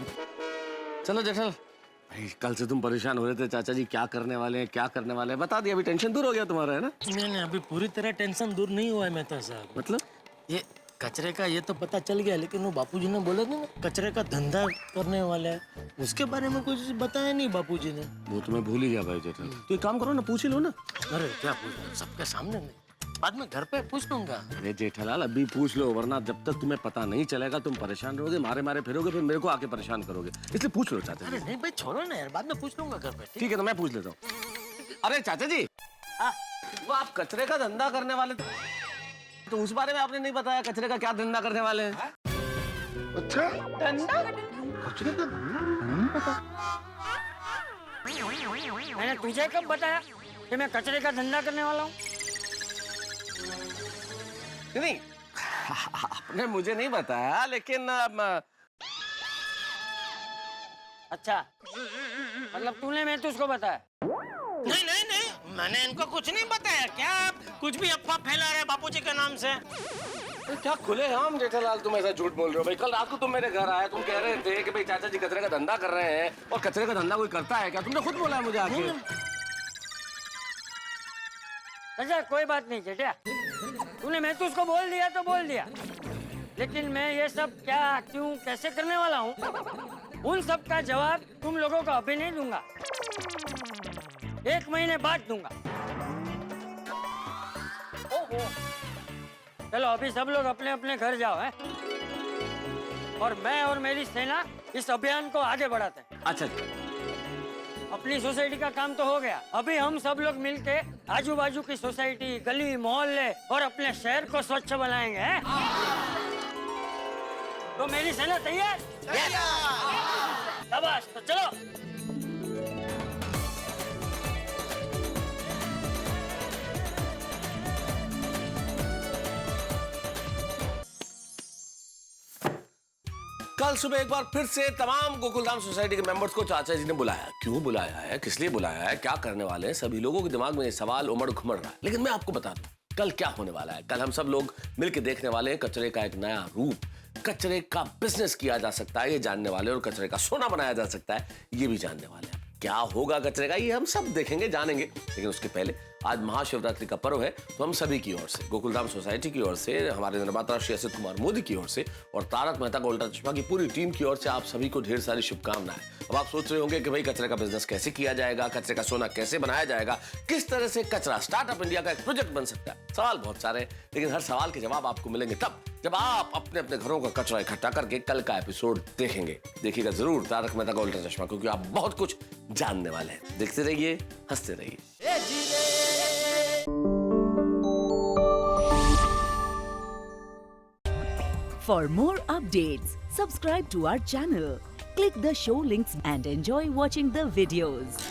चलो जेठालाल भाई, कल से तुम परेशान हो रहे थे चाचा जी क्या करने वाले हैं, क्या करने वाले हैं, बता दिया, अभी टेंशन दूर हो गया तुम्हारा, है ना? नहीं अभी पूरी तरह टेंशन दूर नहीं हुआ है मेहता साहब। मतलब ये कचरे का ये तो पता चल गया, लेकिन वो बापूजी ने बोला था ना कचरे का धंधा करने वाला है, उसके बारे में कुछ बताया नहीं बापूजी ने। वो तो मैं भूल ही गया भाई जेठालाल। तो एक काम करो ना, पूछ ही लो ना। अरे क्या पूछ, सबके सामने नहीं, बाद में घर पे पूछ लूंगा। अरे जेठालाल अभी पूछ लो, वरना जब तक तुम्हें पता नहीं चलेगा तुम परेशान रहोगे, मारे मारे फिरोगे, फिर मेरे को आके परेशान करोगे, इसलिए पूछ लो चाचा जी। अरे नहीं भाई छोड़ो ना यार, बाद में पूछ लूंगा घर पे। ठीक है तो मैं पूछ लेता हूँ। अरे चाचा जी वो आप कचरे का धंधा करने वाले थे, तो उस बारे में आपने नहीं बताया कचरे का क्या धंधा करने वाले हैं? अच्छा धंधा? कचरे का नहीं पता। मैंने तुझे कब बताया कि मैं कचरे का धंधा करने वाला हूँ? नहीं आपने मुझे नहीं बताया, लेकिन अच्छा मतलब तूने मैं तुझको बताया? नहीं मैंने इनको कुछ नहीं बताया। क्या आप कुछ भी अफवाह फैला रहे बापूजी के नाम से? क्या खुले हम जेठालाल तुम ऐसा झूठ बोल रहे हो भाई? कल रात को तुम मेरे घर आए, तुम कह रहे थे कि भाई चाचा जी कचरे का धंधा कर रहे हैं, और कचरे का धंधा कोई करता है क्या? तुमने खुद बोला है मुझे आके। अच्छा कोई बात नहीं जेठा, तूने मैं तुझको बोल दिया तो बोल दिया, लेकिन मैं ये सब क्या क्यों कैसे करने वाला हूँ उन सब का जवाब तुम लोगों को अभी नहीं दूंगा, 1 महीने बाद दूंगा। ओहो चलो अभी सब लोग अपने अपने घर जाओ है, और मैं और मेरी सेना इस अभियान को आगे बढ़ाते हैं। अच्छा अपनी सोसाइटी का काम तो हो गया, अभी हम सब लोग मिलके आजू बाजू की सोसाइटी, गली, मोहल्ले और अपने शहर को स्वच्छ बनाएंगे हैं? तो मेरी सेना तैयार? शाबाश, तो चलो। कल सुबह एक बार फिर से तमाम गोकुलधाम सोसाइटी के मेंबर्स को चाचा जी ने बुलाया। क्यों बुलाया है, किस लिए बुलाया है, क्या करने वाले हैं, सभी लोगों के दिमाग में ये सवाल उमड़ घुमड़ रहा है। लेकिन मैं आपको बता दूं कल क्या होने वाला है। कल हम सब लोग मिलकर देखने वाले हैं कचरे का एक नया रूप, कचरे का बिजनेस किया जा सकता है ये जानने वाले, और कचरे का सोना बनाया जा सकता है ये भी जानने वाले हैं। क्या होगा कचरे का ये हम सब देखेंगे, जानेंगे, लेकिन उसके पहले आज महाशिवरात्रि का पर्व है, तो हम सभी की ओर से, गोकुलधाम सोसाइटी की ओर से, हमारे निर्माता श्री असित कुमार मोदी की ओर से और तारक मेहता का उल्टा चश्मा की पूरी टीम की ओर से आप सभी को ढेर सारी शुभकामनाएं। अब आप सोच रहे होंगे कि भाई कचरे का बिजनेस कैसे किया जाएगा, कचरे का सोना कैसे बनाया जाएगा, किस तरह से कचरा स्टार्टअप इंडिया का एक प्रोजेक्ट बन सकता है। सवाल बहुत सारे हैं, लेकिन हर सवाल के जवाब आपको मिलेंगे तब जब आप अपने अपने घरों का कचरा इकट्ठा करके कल का एपिसोड देखेंगे। देखिएगा जरूर तारक मेहता का उल्टा चश्मा, क्योंकि आप बहुत कुछ जानने वाले हैं। देखते रहिए, हंसते रहिए। For more updates, subscribe to our channel, click the show links and enjoy watching the videos.